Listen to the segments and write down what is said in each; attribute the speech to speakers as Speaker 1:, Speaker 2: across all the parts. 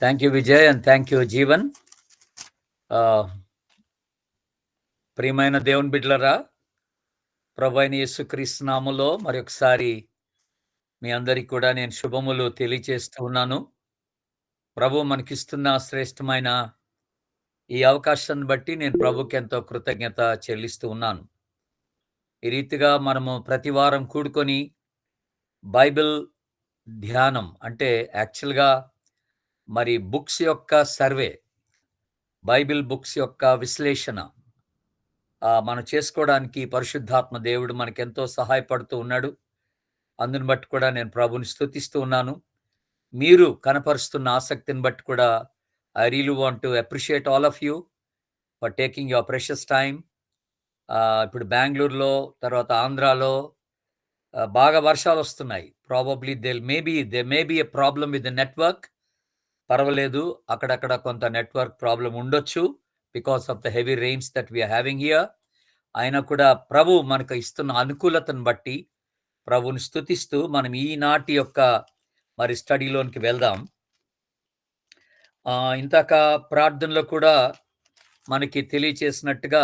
Speaker 1: Thank you Vijay and thank you Jeevan. ప్రియమైన దేవుని బిడ్డలరా, ప్రభువైన యేసుక్రీస్తు నామములో మరొకసారి మీ అందరికి కూడా నేను శుభములు తెలియజేస్తూ ఉన్నాను. ప్రభు మనకిస్తున్న శ్రేష్టమైన ఈ అవకాశాన్ని బట్టి నేను ప్రభుకి ఎంతో కృతజ్ఞత చెల్లిస్తూ ఉన్నాను. ఈ రీతిగా మనము ప్రతి వారం కూడుకొని బైబిల్ ధ్యానం అంటే యాక్చువల్గా మరి బుక్స్ యొక్క సర్వే, బైబిల్ బుక్స్ యొక్క విశ్లేషణ మనం చేసుకోవడానికి పరిశుద్ధాత్మ దేవుడు మనకెంతో సహాయపడుతూ ఉన్నాడు. అందుని బట్టి కూడా నేను ప్రభుని స్తుతిస్తూ ఉన్నాను. మీరు కనపరుస్తున్న ఆసక్తిని బట్టి కూడా I really want to appreciate all of you for taking your precious time. ఇప్పుడు బెంగళూరులో, తర్వాత ఆంధ్రాలో బాగా వర్షాలు వస్తున్నాయి. Probably they may be a problem with the network. పర్వాలేదు, అక్కడక్కడ కొంత నెట్వర్క్ ప్రాబ్లం ఉండొచ్చు because of the heavy rains that we are having here. అయినా కూడా ప్రభు మనకు ఇస్తున్న అనుకూలతను బట్టి ప్రభుని స్తుతిస్తూ మనం ఈనాటి యొక్క మరి స్టడీలోనికి వెళ్దాం. ఇంతక ప్రార్థనలో కూడా మనకి తెలియచేసినట్టుగా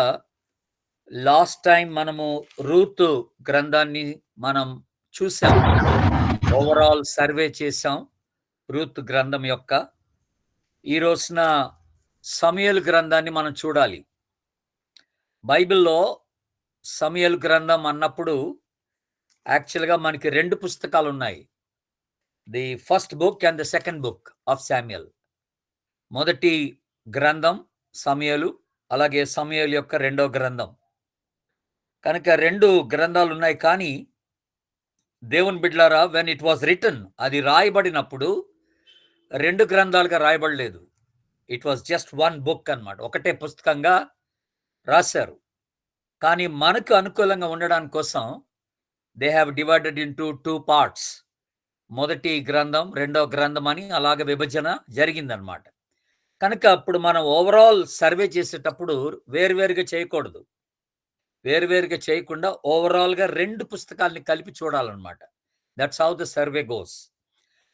Speaker 1: లాస్ట్ టైం మనము రూత్ గ్రంథాన్ని మనం చూసాం, ఓవరాల్ సర్వే చేసాం రూత్ గ్రంథం యొక్క. ఈ రోజున సమూయేలు గ్రంథాన్ని మనం చూడాలి. బైబిల్లో సమూయేలు గ్రంథం అన్నప్పుడు యాక్చువల్గా మనకి 2 పుస్తకాలు ఉన్నాయి, the first book and the second book of Samuel. మొదటి గ్రంథం సమూయేలు, అలాగే సమూయేలు యొక్క 2వ గ్రంథం. కనుక 2 గ్రంథాలు ఉన్నాయి. కానీ దేవుని బిడ్డలారా, వెన్ ఇట్ వాజ్ రిటన్, అది రాయబడినప్పుడు 2 గ్రంథాలుగా రాయబడలేదు. ఇట్ వాజ్ జస్ట్ 1 బుక్ అన్నమాట, ఒకటే పుస్తకంగా రాశారు. కానీ మనకు అనుకూలంగా ఉండడానికి కోసం they have divided into 2 parts. మొదటి గ్రంథం, 2వ గ్రంథం అని అలాగే విభజన జరిగిందనమాట. కనుక అప్పుడు మనం ఓవరాల్ సర్వే చేసేటప్పుడు వేరువేరుగా చేయకూడదు. వేరువేరుగా చేయకుండా ఓవరాల్గా 2 పుస్తకాలని కలిపి చూడాలన్నమాట. That's how the survey goes.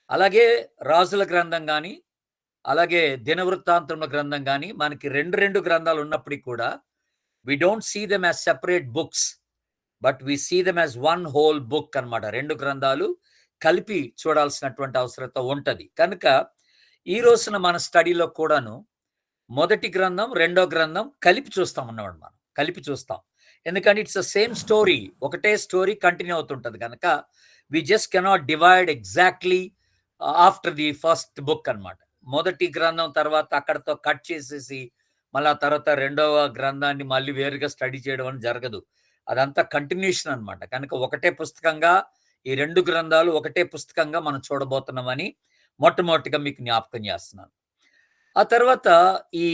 Speaker 1: అలాగే రాజుల గ్రంథం కానీ, అలాగే దినవృత్తాంతముల గ్రంథం కానీ మనకి 2 గ్రంథాలు ఉన్నప్పటికీ కూడా we don't see them as separate books, but we see them as one whole book అన్నమాట. 2 గ్రంథాలు కలిపి చూడాల్సినటువంటి అవసరత ఉంటుంది. కనుక ఈ రోజున మన స్టడీలో కూడాను మొదటి గ్రంథం, 2వ గ్రంథం కలిపి చూస్తాం అన్నమాట. మనం కలిపి చూస్తాం, ఎందుకంటే ఇట్స్ ద సేమ్ స్టోరీ, ఒకటే స్టోరీ కంటిన్యూ అవుతుంటుంది. కనుక we just cannot divide exactly after the first book అన్నమాట. మొదటి గ్రంథం తర్వాత అక్కడతో కట్ చేసేసి మళ్ళీ ఆ తర్వాత 2వ గ్రంథాన్ని మళ్ళీ వేరుగా స్టడీ చేయడం అని జరగదు. అదంతా కంటిన్యూషన్ అన్నమాట. కనుక ఒకటే పుస్తకంగా ఈ 2 గ్రంథాలు ఒకటే పుస్తకంగా మనం చూడబోతున్నామని మొట్టమొదటిగా మీకు జ్ఞాపకం చేస్తున్నాను. ఆ తర్వాత ఈ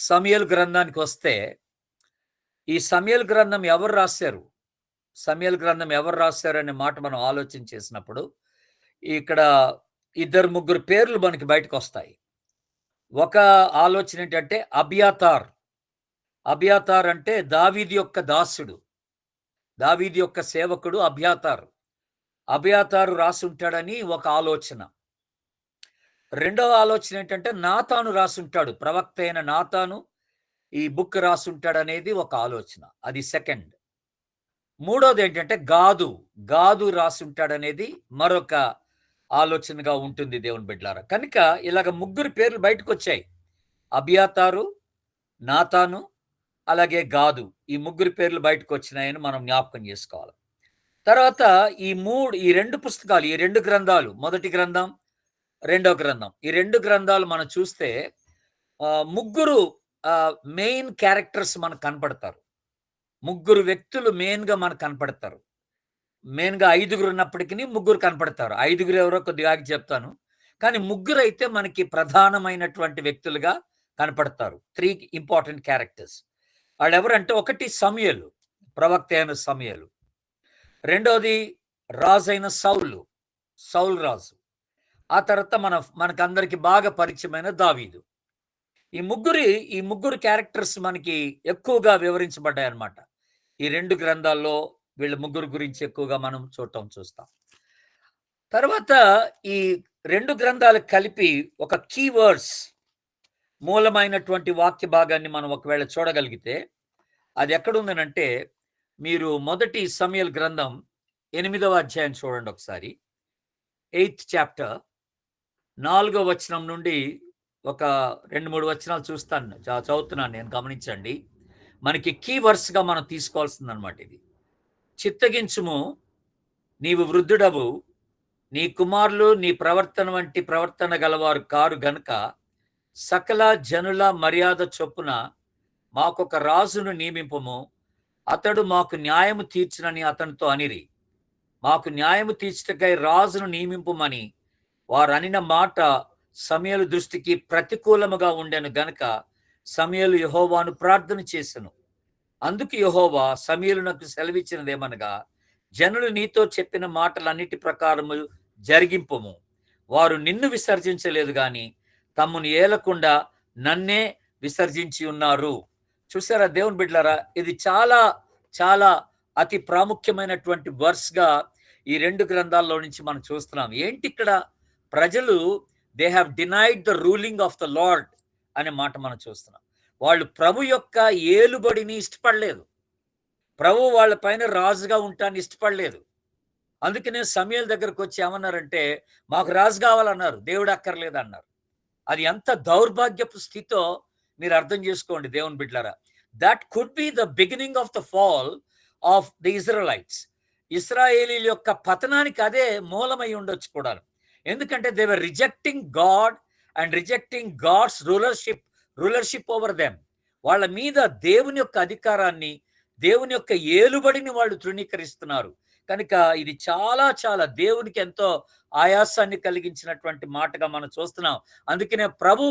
Speaker 1: సమూయేలు గ్రంథానికి వస్తే, ఈ సమూయేలు గ్రంథం ఎవరు రాశారు, సమూయేలు గ్రంథం ఎవరు రాశారు అనే మాట మనం ఆలోచన చేసినప్పుడు ఇక్కడ 2-3 పేర్లు మనకి బయటకు వస్తాయి. ఒక ఆలోచన ఏంటంటే అబియాతార్. అబియాతార్ అంటే దావీదు యొక్క దాసుడు, దావీదు యొక్క సేవకుడు అబియాతార్. అబియాతారు రాసి ఉంటాడని ఒక ఆలోచన. 2వ ఆలోచన ఏంటంటే నాతాను రాసుంటాడు, ప్రవక్త అయిన నాతాను ఈ బుక్ రాసుంటాడనేది ఒక ఆలోచన, అది సెకండ్. 3వది ఏంటంటే గాదు రాసుంటాడనేది మరొక ఆలోచనగా ఉంటుంది దేవుని బిడ్డలారా. కనుక ఇలాగ 3 పేర్లు బయటకు వచ్చాయి, అబియాతారు, నాతాను, అలాగే గాదు. ఈ 3 పేర్లు బయటకు వచ్చినాయని మనం జ్ఞాపకం చేసుకోవాలి. తర్వాత ఈ 2 పుస్తకాలు, ఈ 2 గ్రంథాలు, మొదటి గ్రంథం, 2వ గ్రంథం, ఈ 2 గ్రంథాలు మనం చూస్తే 3 మెయిన్ క్యారెక్టర్స్ మనకు కనపడతారు. 3 వ్యక్తులు మెయిన్గా మనకు కనపడతారు. మెయిన్గా 5 ఉన్నప్పటికీ 3 కనపడతారు. 5 ఎవరో కొద్దిగా చెప్తాను, కానీ 3 అయితే మనకి ప్రధానమైనటువంటి వ్యక్తులుగా కనపడతారు. 3 ఇంపార్టెంట్ క్యారెక్టర్స్. వాళ్ళు ఎవరంటే, ఒకటి సమూయేలు, ప్రవక్త అయిన సమూయేలు. 2వది రాజైన సౌలు రాజు. ఆ తర్వాత మనకందరికి బాగా పరిచయమైన దావీదు. ఈ 3 క్యారెక్టర్స్ మనకి ఎక్కువగా వివరించబడ్డాయి అన్నమాట. ఈ 2 గ్రంథాల్లో వీళ్ళ 3 గురించి ఎక్కువగా మనం చూస్తాం. తర్వాత ఈ 2 గ్రంథాలు కలిపి ఒక కీవర్డ్స్ మూలమైనటువంటి వాక్య భాగాన్ని మనం ఒకవేళ చూడగలిగితే అది ఎక్కడుందనంటే మీరు మొదటి సమూయేలు గ్రంథం 8వ అధ్యాయం చూడండి ఒకసారి. 8th చాప్టర్ 4వ వచనం నుండి ఒక 2, 3 వచనాలు చదువుతున్నాను నేను, గమనించండి. మనకి కీవర్డ్స్‌గా మనం తీసుకోవాల్సిందనమాట ఇది. చిత్తగించుము, నీవు వృద్ధుడవు, నీ కుమారులు నీ ప్రవర్తన వంటి ప్రవర్తన గలవారు కారు గనుక సకల జనుల మర్యాద చొప్పున మాకొక రాజును నియమింపుము, అతడు మాకు న్యాయము తీర్చునని అతనితో అనిరి. మాకు న్యాయము తీర్చుటకై రాజును నియమింపుమని వారు అనిన మాట సమూయేలు దృష్టికి ప్రతికూలముగా ఉండెను గనుక సమూయేలు యెహోవాను ప్రార్థన చేసెను. అందుకు యెహోవా సమూయేలునకు సెలవిచ్చినదేమనగా, జనులు నీతో చెప్పిన మాటలన్నిటి ప్రకారము జరిగింపుము. వారు నిన్ను విసర్జించలేదు గాని తమ్మును ఏలకుండా నన్నే విసర్జించి ఉన్నారు. చూసారా దేవుని బిడ్డలారా, ఇది చాలా చాలా అతి ప్రాముఖ్యమైనటువంటి వర్స్‌గా ఈ 2 గ్రంథాల్లో నుంచి మనం చూస్తున్నాం. ఏంటి ఇక్కడ ప్రజలు they have denied the ruling of the lord అనే మాట మనం చూస్తున్నాం. వాళ్ళు ప్రభు యొక్క ఏలుబడిని ఇష్టపడలేదు. ప్రభు వాళ్ళ పైన రాజుగా ఉంటాన్ని ఇష్టపడలేదు. అందుకనే సమూయేలు దగ్గరకు వచ్చి ఏమన్నారంటే, మాకు రాజు కావాలన్నారు, దేవుడు అక్కర్లేదన్నారు. అది ఎంత దౌర్భాగ్యపు స్థితో మీరు అర్థం చేసుకోండి దేవుని బిడ్డలారా. That could be the beginning of the fall of the Israelites. ఇశ్రాయేలీల యొక్క పతనానికి అదే మూలమై ఉండొచ్చు కూడా. ఎందుకంటే they were rejecting God and rejecting God's rulership over them. వాళ్ళ మీద దేవుని యొక్క అధికారాన్ని, దేవుని యొక్క ఏలుబడిని వాళ్ళు తృణీకరిస్తున్నారు. కనుక ఇది చాలా చాలా దేవునికి ఎంతో ఆయాసాన్ని కలిగించినటువంటి మాటగా మనం చూస్తున్నాం. అందుకనే ప్రభు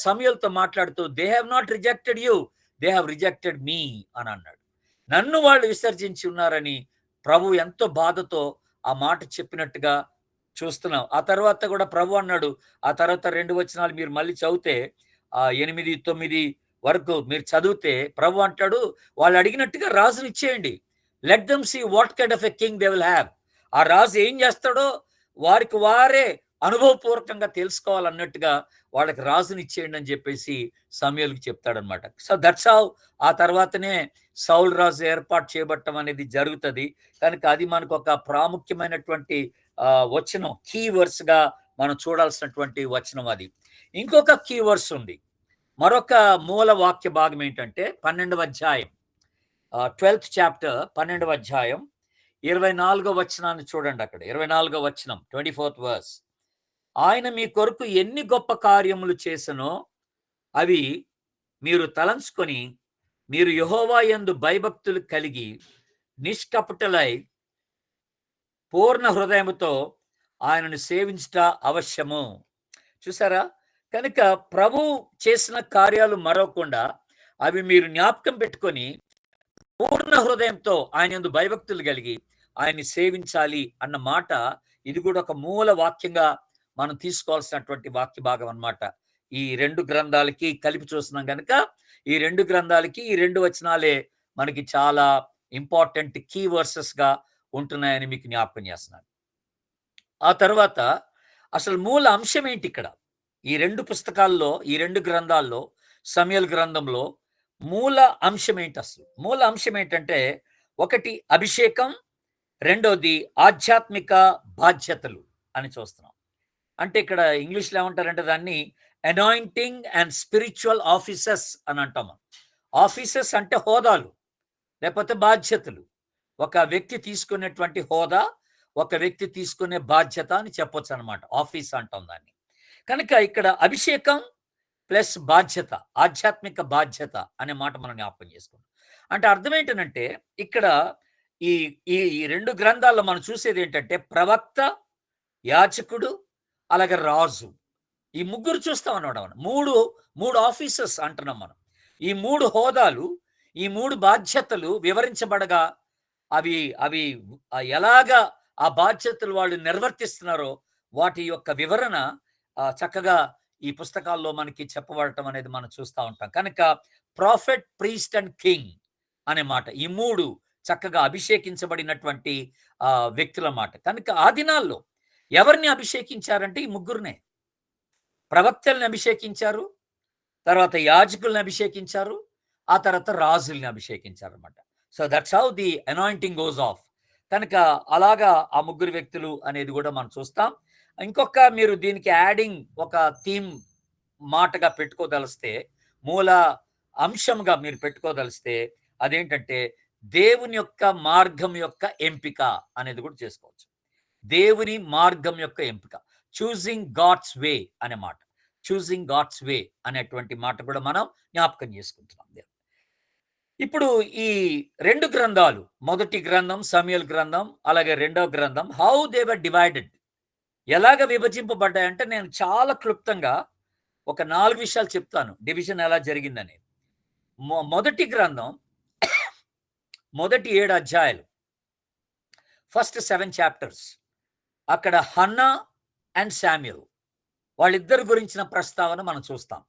Speaker 1: సమూయేలుతో మాట్లాడుతూ, they have not rejected you, they have rejected me అని అన్నాడు. నన్ను వాళ్ళు విసర్జించి ఉన్నారని ప్రభు ఎంతో బాధతో ఆ మాట చెప్పినట్టుగా చూస్తున్నాం. ఆ తర్వాత కూడా ప్రభు అన్నాడు, ఆ తర్వాత 2 వచనాలు మీరు మళ్ళీ చదివితే 8, 9 వరకు మీరు చదివితే ప్రభు అంటాడు, వాళ్ళు అడిగినట్టుగా రాజుని ఇచ్చేయండి. Let them see what kind of a king they will have. ఆ రాజు ఏం చేస్తాడో వారికి వారే అనుభవపూర్వకంగా తెలుసుకోవాలన్నట్టుగా వాళ్ళకి రాజుని ఇచ్చేయండి అని చెప్పేసి సమూయేలుకి చెప్తాడనమాట. సో దట్స్ హౌ ఆ తర్వాతనే సౌలు రాజు ఏర్పాటు చేయబట్టం అనేది జరుగుతుంది. కనుక అది మనకు ఒక ప్రాముఖ్యమైనటువంటి వచనం, కీ వర్స్ గా మనం చూడాల్సినటువంటి వచనం అది. ఇంకొక కీ వర్స్ ఉంది. మరొక మూల వాక్య భాగం ఏంటంటే 12వ అధ్యాయం 12th చాప్టర్ 12వ అధ్యాయం 24వ వచనాన్ని చూడండి. అక్కడ 24వ వచనం 24th వర్స్. ఆయన మీ కొరకు ఎన్ని గొప్ప కార్యములు చేసెనో అవి మీరు తలంచుకొని మీరు యెహోవా యందు భయభక్తులు కలిగి నిష్కపటులై పూర్ణ హృదయముతో ఆయనను సేవించుట అవశ్యము. చూసారా, కనుక ప్రభు చేసిన కార్యాలు మరవకుండా అవి మీరు జ్ఞాపకం పెట్టుకొని పూర్ణ హృదయంతో ఆయన యందు భయభక్తులు కలిగి ఆయన్ని సేవించాలి అన్న మాట, ఇది కూడా ఒక మూల వాక్యంగా మనం తీసుకోవాల్సినటువంటి వాక్య భాగం అన్నమాట. ఈ 2 గ్రంథాలకి కలిపి చూస్తున్నాం కనుక ఈ 2 గ్రంథాలకి ఈ 2 వచనాలే మనకి చాలా ఇంపార్టెంట్ కీ వర్సెస్ గా ఉంటున్నాయని మీకు జ్ఞాపకం చేస్తున్నాను. ఆ తర్వాత అసలు మూల అంశం ఏంటి ఇక్కడ? ఈ 2 పుస్తకాల్లో, ఈ 2 గ్రంథాల్లో, సమూయేలు గ్రంథంలో మూల అంశం ఏంటి అసలు? మూల అంశం ఏంటంటే, ఒకటి అభిషేకం, రెండోది ఆధ్యాత్మిక బాధ్యతలు అని చూస్తున్నాం. అంటే ఇక్కడ ఇంగ్లీష్లో ఏమంటారంటే దాన్ని అనాయింటింగ్ అండ్ స్పిరిచువల్ ఆఫీసెస్ అని అంటాం. ఆఫీసెస్ అంటే హోదాలు లేకపోతే బాధ్యతలు. ఒక వ్యక్తి తీసుకునేటువంటి హోదా, ఒక వ్యక్తి తీసుకునే బాధ్యత అని చెప్పొచ్చు అనమాట. ఆఫీస్ అంటాం దాన్ని. కనుక ఇక్కడ అభిషేకం ప్లస్ బాధ్యత, ఆధ్యాత్మిక బాధ్యత అనే మాట మనం జ్ఞాపకం చేసుకుంటాం. అంటే అర్థం ఏంటంటే ఇక్కడ ఈ ఈ 2 గ్రంథాల్లో మనం చూసేది ఏంటంటే ప్రవక్త, యాజకుడు, అలాగే రాజు, ఈ ముగ్గురు చూస్తాం అన్నమాట. మనం మూడు ఆఫీసెస్ అంటున్నాం మనం. ఈ 3 హోదాలు, ఈ 3 బాధ్యతలు వివరించబడగా అవి అవి ఎలాగా ఆ బాధ్యతలు వాళ్ళు నిర్వర్తిస్తున్నారో వాటి యొక్క వివరణ చక్కగా ఈ పుస్తకాల్లో మనకి చెప్పబడటం అనేది మనం చూస్తూ ఉంటాం. కనుక ప్రాఫెట్, ప్రీస్ట్ అండ్ కింగ్ అనే మాట, ఈ 3 చక్కగా అభిషేకించబడినటువంటి వ్యక్తుల మాట. కనుక ఆ దినాల్లో ఎవరిని అభిషేకించారంటే ఈ ముగ్గురునే. ప్రవక్తల్ని అభిషేకించారు, తర్వాత యాజకుల్ని అభిషేకించారు, ఆ తర్వాత రాజుల్ని అభిషేకించారన్నమాట. So that's how the anointing goes off. కనుక అలాగా ఆ ముగ్గురు వ్యక్తులు అనేది కూడా మనం చూస్తాం. ఇంకొక మీరు దీనికి యాడింగ్ ఒక థీమ్ మాటగా పెట్టుకోదలిస్తే, మూల అంశంగా మీరు పెట్టుకోదలిస్తే అదేంటంటే దేవుని యొక్క మార్గం యొక్క ఎంపిక అనేది కూడా చేసుకోవచ్చు. దేవుని మార్గం యొక్క ఎంపిక, చూసింగ్ గాడ్స్ వే అనే మాట, చూసింగ్ గాడ్స్ వే అనేటువంటి మాట కూడా మనం జ్ఞాపకం చేసుకుంటున్నాం. ఇప్పుడు ఈ 2 గ్రంథాలు, మొదటి గ్రంథం సమూయేలు గ్రంథం, అలాగే రెండవ గ్రంథం, హౌ దే వర్ డివైడెడ్, ఎలాగ విభజింపబడ్డాయంటే నేను చాలా క్లుప్తంగా ఒక 4 విషయాలు చెప్తాను డివిజన్ ఎలా జరిగిందని. మొదటి గ్రంథం మొదటి 7 అధ్యాయాలు, ఫస్ట్ 7 చాప్టర్స్, అక్కడ హన్నా అండ్ శామ్యూయల్ వాళ్ళిద్దరి గురించిన ప్రస్తావన మనం చూస్తాం.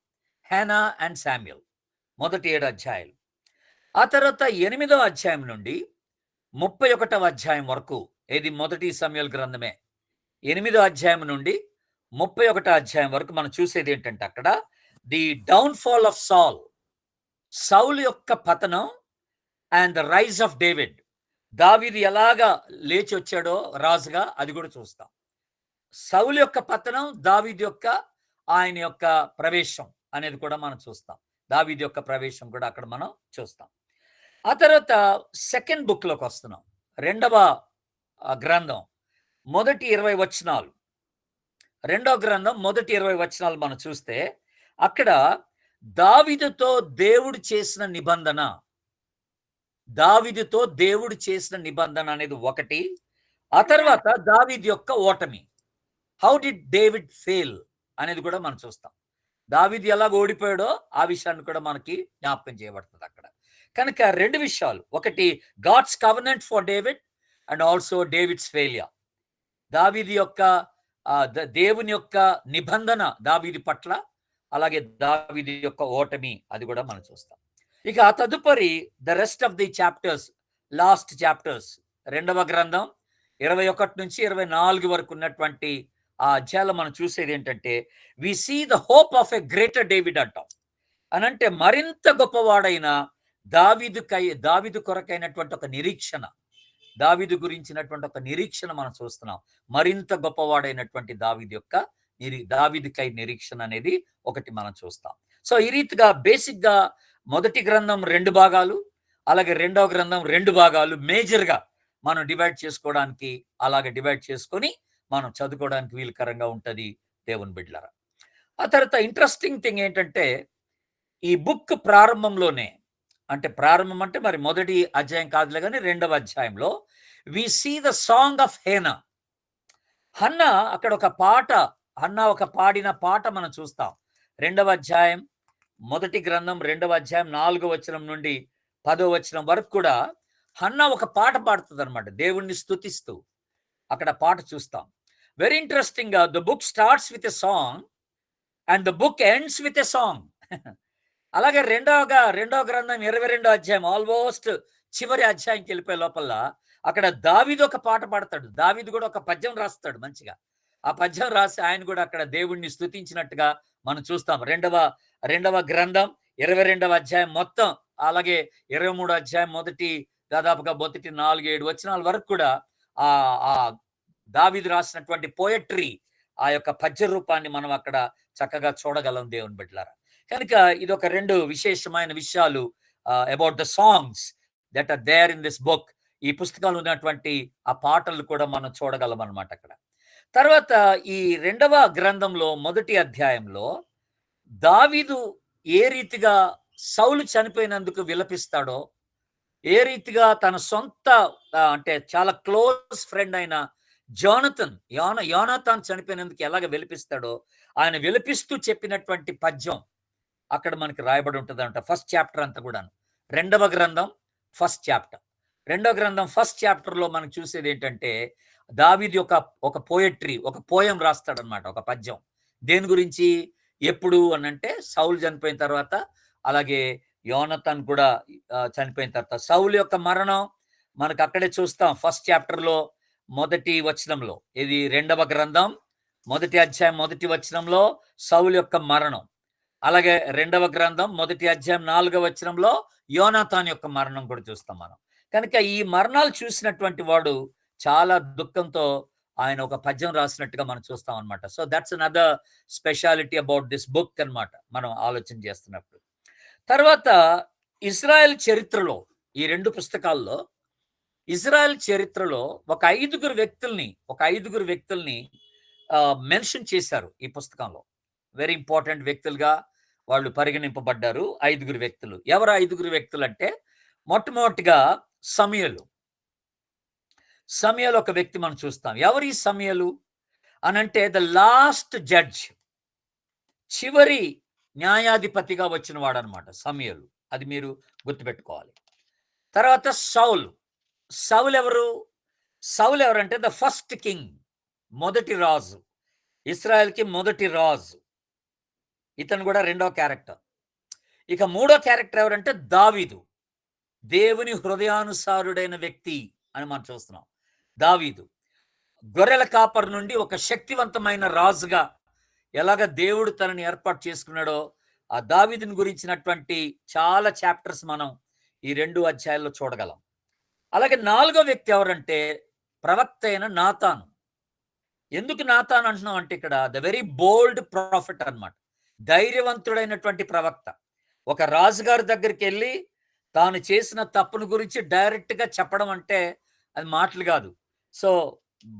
Speaker 1: హన్నా అండ్ శామ్యూయల్ మొదటి 7 అధ్యాయాలు. ఆ తర్వాత 8వ అధ్యాయం నుండి 31వ అధ్యాయం వరకు, ఇది మొదటి సమూయేలు గ్రంథమే, 8వ అధ్యాయం నుండి 31వ అధ్యాయం వరకు మనం చూసేది ఏంటంటే అక్కడ ది డౌన్ఫాల్ ఆఫ్ సాల్, సౌలు యొక్క పతనం, and the rise of David, దావీదు ఎలాగా లేచి వచ్చాడో రాజుగా అది కూడా చూస్తాం. సౌలు యొక్క పతనం, దావీదు యొక్క ఆయన యొక్క ప్రవేశం అనేది కూడా మనం చూస్తాం. దావీదు యొక్క ప్రవేశం కూడా అక్కడ మనం చూస్తాం. ఆ తర్వాత సెకండ్ బుక్లోకి వస్తున్నాం, రెండవ గ్రంథం మొదటి 20 వచనాలు, రెండవ గ్రంథం మొదటి 20 వచనాలు మనం చూస్తే అక్కడ దావీదుతో దేవుడు చేసిన నిబంధన, దావీదుతో దేవుడు చేసిన నిబంధన అనేది ఒకటి. ఆ తర్వాత దావీదు యొక్క ఓటమి, హౌ డిడ్ డేవిడ్ ఫెయిల్ అనేది కూడా మనం చూస్తాం. దావీదు ఎలా ఓడిపోయాడో ఆ విషయాన్ని కూడా మనకి జ్ఞాపకం చేయబడుతుంది అక్కడ. కనుక 2 విషయాలు, ఒకటి God's covenant for David and also David's failure, దావీదు యొక్క దేవుని యొక్క నిబంధన దావీదు పట్ల, అలాగే దావీదు యొక్క ఓటమి, అది కూడా మనం చూస్తాం. ఇక ఆ తదుపరి the rest of the chapters, last chapters, రెండవ గ్రంథం 21 నుంచి 24 వరకు ఉన్నటువంటి ఆ అధ్యాయాలు మనం చూసేది ఏంటంటే we see the hope of a greater David అంటాం. అనంటే మరింత గొప్పవాడైన దావీదు కొరకైనటువంటి ఒక నిరీక్షణ, దావీదు గురించినటువంటి ఒక నిరీక్షణ మనం చూస్తున్నాం. మరింత గొప్పవాడైనటువంటి దావీదుకై నిరీక్షణ అనేది ఒకటి మనం చూస్తాం. సో ఈ రీతిగా బేసిక్గా మొదటి గ్రంథం 2 భాగాలు, అలాగే రెండవ గ్రంథం 2 భాగాలు మేజర్గా మనం డివైడ్ చేసుకోవడానికి, అలాగే డివైడ్ చేసుకొని మనం చదువుకోవడానికి వీలుకరంగా ఉంటుంది దేవుని బిడ్డలారా. ఆ తర్వాత ఇంట్రెస్టింగ్ థింగ్ ఏంటంటే ఈ బుక్ ప్రారంభంలోనే, అంటే ప్రారంభం అంటే మరి మొదటి అధ్యాయం కాదులే కానీ రెండవ అధ్యాయంలో we see the song of Hannah. Hannah అక్కడ ఒక పాట, హన్నా ఒక పాడిన పాట మనం చూస్తాం. రెండవ అధ్యాయం మొదటి గ్రంథం 2వ అధ్యాయం 4వ వచనం నుండి 10వ వచనం వరకు కూడా హన్నా ఒక పాట పాడుతుంది అనమాట, దేవుణ్ణి స్తుతిస్తూ. అక్కడ పాట చూస్తాం. వెరీ ఇంట్రెస్టింగ్ గా the book starts with a song and the book ends with a song. అలాగే రెండవ గ్రంథం 22వ అధ్యాయం ఆల్మోస్ట్ చివరి అధ్యాయంకి వెళ్ళిపోయే లోపల అక్కడ దావీదు ఒక పాట పాడతాడు. దావీదు కూడా ఒక పద్యం రాస్తాడు మంచిగా. ఆ పద్యం రాసి ఆయన కూడా అక్కడ దేవుణ్ణి స్తుతించినట్టుగా మనం చూస్తాం. రెండవ గ్రంథం 22వ అధ్యాయం మొత్తం, అలాగే 23వ అధ్యాయం దాదాపుగా మొదటి 4-7 వచనాల వరకు కూడా ఆ దావీదు రాసినటువంటి పోయట్రీ, ఆ యొక్క పద్య రూపాన్ని మనం అక్కడ చక్కగా చూడగలం దేవుని బిడ్డలారా. కనుక ఇది ఒక 2 విశేషమైన విషయాలు about the songs that are there in this book. ఈ పుస్తకంలో ఉన్నటువంటి ఆ పాటలు కూడా మనం చూడగలం అనమాట అక్కడ. తర్వాత ఈ 2వ గ్రంథంలో మొదటి అధ్యాయంలో దావీదు ఏ రీతిగా సౌలు చనిపోయినందుకు విలపిస్తాడో, ఏ రీతిగా తన సొంత అంటే చాలా క్లోజ్ ఫ్రెండ్ అయిన యోనాతాన్ చనిపోయినందుకు ఎలాగ విలపిస్తాడో, ఆయన విలపిస్తూ చెప్పినటువంటి పద్యం అక్కడ మనకి రాయబడి ఉంటుంది అంట. ఫస్ట్ చాప్టర్ అంతా కూడాను, రెండవ గ్రంథం ఫస్ట్ చాప్టర్లో మనం చూసేది ఏంటంటే దావీదు ఒక పోయట్రీ, ఒక పోయం రాస్తాడనమాట, ఒక పద్యం. దేని గురించి? ఎప్పుడు అనంటే సౌలు చనిపోయిన తర్వాత, అలాగే యోనాతాన్ కూడా చనిపోయిన తర్వాత. సౌలు యొక్క మరణం మనకు అక్కడే చూస్తాం. ఫస్ట్ చాప్టర్లో మొదటి వచనంలో, ఇది 2వ గ్రంథం మొదటి అధ్యాయం మొదటి వచనంలో సౌలు యొక్క మరణం. అలాగే 2వ గ్రంథం మొదటి అధ్యాయం 4వ వచనంలో యోనాతాను యొక్క మరణం కూడా చూస్తాం మనం. కనుక ఈ మరణాలు చూసినటువంటి వాడు చాలా దుఃఖంతో ఆయన ఒక పద్యం రాసినట్టుగా మనం చూస్తాం అనమాట. So that's another speciality about this book అన్నమాట, మనం ఆలోచన చేస్తున్నప్పుడు. తర్వాత ఇజ్రాయెల్ చరిత్రలో, ఈ 2 పుస్తకాల్లో ఇజ్రాయెల్ చరిత్రలో ఒక ఐదుగురు వ్యక్తుల్ని మెన్షన్ చేశారు ఈ పుస్తకంలో. వెరీ ఇంపార్టెంట్ వ్యక్తులుగా వాళ్ళు పరిగణింపబడ్డారు. 5 వ్యక్తులు. ఎవరు 5 వ్యక్తులు అంటే, మొట్టమొదటిగా సమూయేలు ఒక వ్యక్తి మనం చూస్తాం. ఎవరు ఈ సమూయేలు అనంటే, ద లాస్ట్ జడ్జ్, చివరి న్యాయాధిపతిగా వచ్చిన వాడు అనమాట సమూయేలు. అది మీరు గుర్తుపెట్టుకోవాలి. తర్వాత సౌలు ఎవరంటే ద ఫస్ట్ కింగ్, మొదటి రాజు, ఇస్రాయెల్కి మొదటి రాజు. ఇతను కూడా 2వ క్యారెక్టర్. ఇక 3వ క్యారెక్టర్ ఎవరంటే దావీదు, దేవుని హృదయానుసారుడైన వ్యక్తి అని మనం చూస్తున్నాం. దావీదు గొర్రెల కాపరి నుండి ఒక శక్తివంతమైన రాజుగా ఎలాగ దేవుడు తనని ఏర్పాటు చేసుకున్నాడో, ఆ దావీదుని గురించినటువంటి చాలా చాప్టర్స్ మనం ఈ 2 అధ్యాయాల్లో చూడగలం. అలాగే 4వ వ్యక్తి ఎవరంటే ప్రవక్త అయిన నాతాను. ఎందుకు నాతాను అంటున్నాం అంటే, ఇక్కడ ద వెరీ బోల్డ్ ప్రాఫిట్ అన్నమాట, ధైర్యవంతుడైనటువంటి ప్రవక్త. ఒక రాజుగారి దగ్గరికి వెళ్ళి తాను చేసిన తప్పును గురించి డైరెక్ట్గా చెప్పడం అంటే అది మాటలు కాదు. సో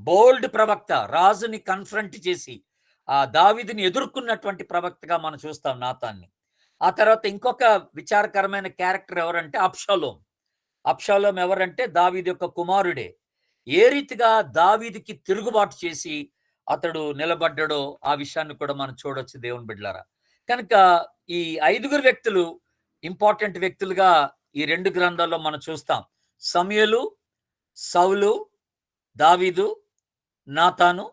Speaker 1: బోల్డ్ ప్రవక్త, రాజుని కన్ఫ్రంట్ చేసి ఆ దావీదుని ఎదుర్కొన్నటువంటి ప్రవక్తగా మనం చూస్తాం నాతాన్ని. ఆ తర్వాత ఇంకొక విచారకరమైన క్యారెక్టర్ ఎవరంటే అబ్షాలోం ఎవరంటే దావీదు యొక్క కుమారుడే. ఏ రీతిగా దావీదుకి తిరుగుబాటు చేసి అతడు నిలబడ్డాడో ఆ విషయాన్ని కూడా మనం చూడొచ్చు దేవుని బిడ్డలారా. కనుక ఈ 5 వ్యక్తులు ఇంపార్టెంట్ వ్యక్తులుగా ఈ 2 గ్రంథాల్లో మనం చూస్తాం. సమూయేలు, సౌలు, దావీదు, నాతాను,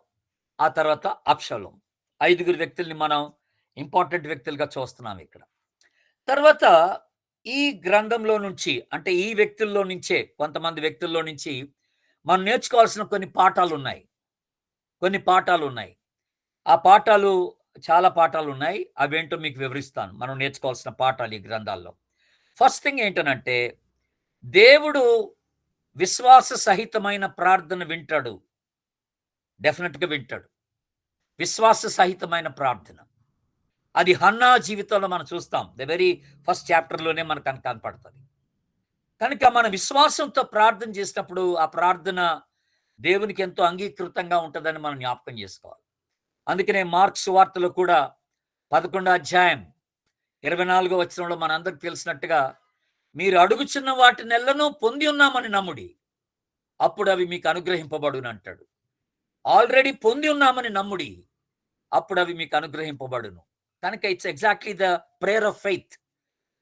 Speaker 1: ఆ తర్వాత అబ్షాలోం. 5 వ్యక్తుల్ని మనం ఇంపార్టెంట్ వ్యక్తులుగా చూస్తున్నాం ఇక్కడ. తర్వాత ఈ గ్రంథంలో నుంచి, అంటే ఈ వ్యక్తుల్లో నుంచే, కొంతమంది వ్యక్తుల్లో నుంచి మనం నేర్చుకోవాల్సిన కొన్ని పాఠాలు ఉన్నాయి. ఆ పాఠాలు, చాలా పాఠాలు ఉన్నాయి. అవేంటో మీకు వివరిస్తాను. మనం నేర్చుకోవాల్సిన పాఠాలు ఈ గ్రంథాల్లో. ఫస్ట్ థింగ్ ఏంటనంటే, దేవుడు విశ్వాస సహితమైన ప్రార్థన వింటాడు. డెఫినెట్గా వింటాడు. విశ్వాస సహితమైన ప్రార్థన, అది హన్నా జీవితంలో మనం చూస్తాం. ద వెరీ ఫస్ట్ చాప్టర్లోనే మనకు కనపడుతుంది. కనుక మన విశ్వాసంతో ప్రార్థన చేసినప్పుడు ఆ ప్రార్థన దేవునికి ఎంతో అంగీకృతంగా ఉంటుందని మనం జ్ఞాపకం చేసుకోవాలి. అందుకనే మార్కు సువార్తలో కూడా 11వ అధ్యాయం 24వ వచనంలో మనందరికి తెలిసినట్టుగా, మీరు అడుగుచున్న వాటినెల్లను పొంది ఉన్నామని నమ్ముడి, అప్పుడు అవి మీకు అనుగ్రహింపబడును అంటాడు. ఆల్రెడీ పొంది ఉన్నామని నమ్ముడి, అప్పుడు అవి మీకు అనుగ్రహింపబడును. కనుక it's exactly the prayer of faith,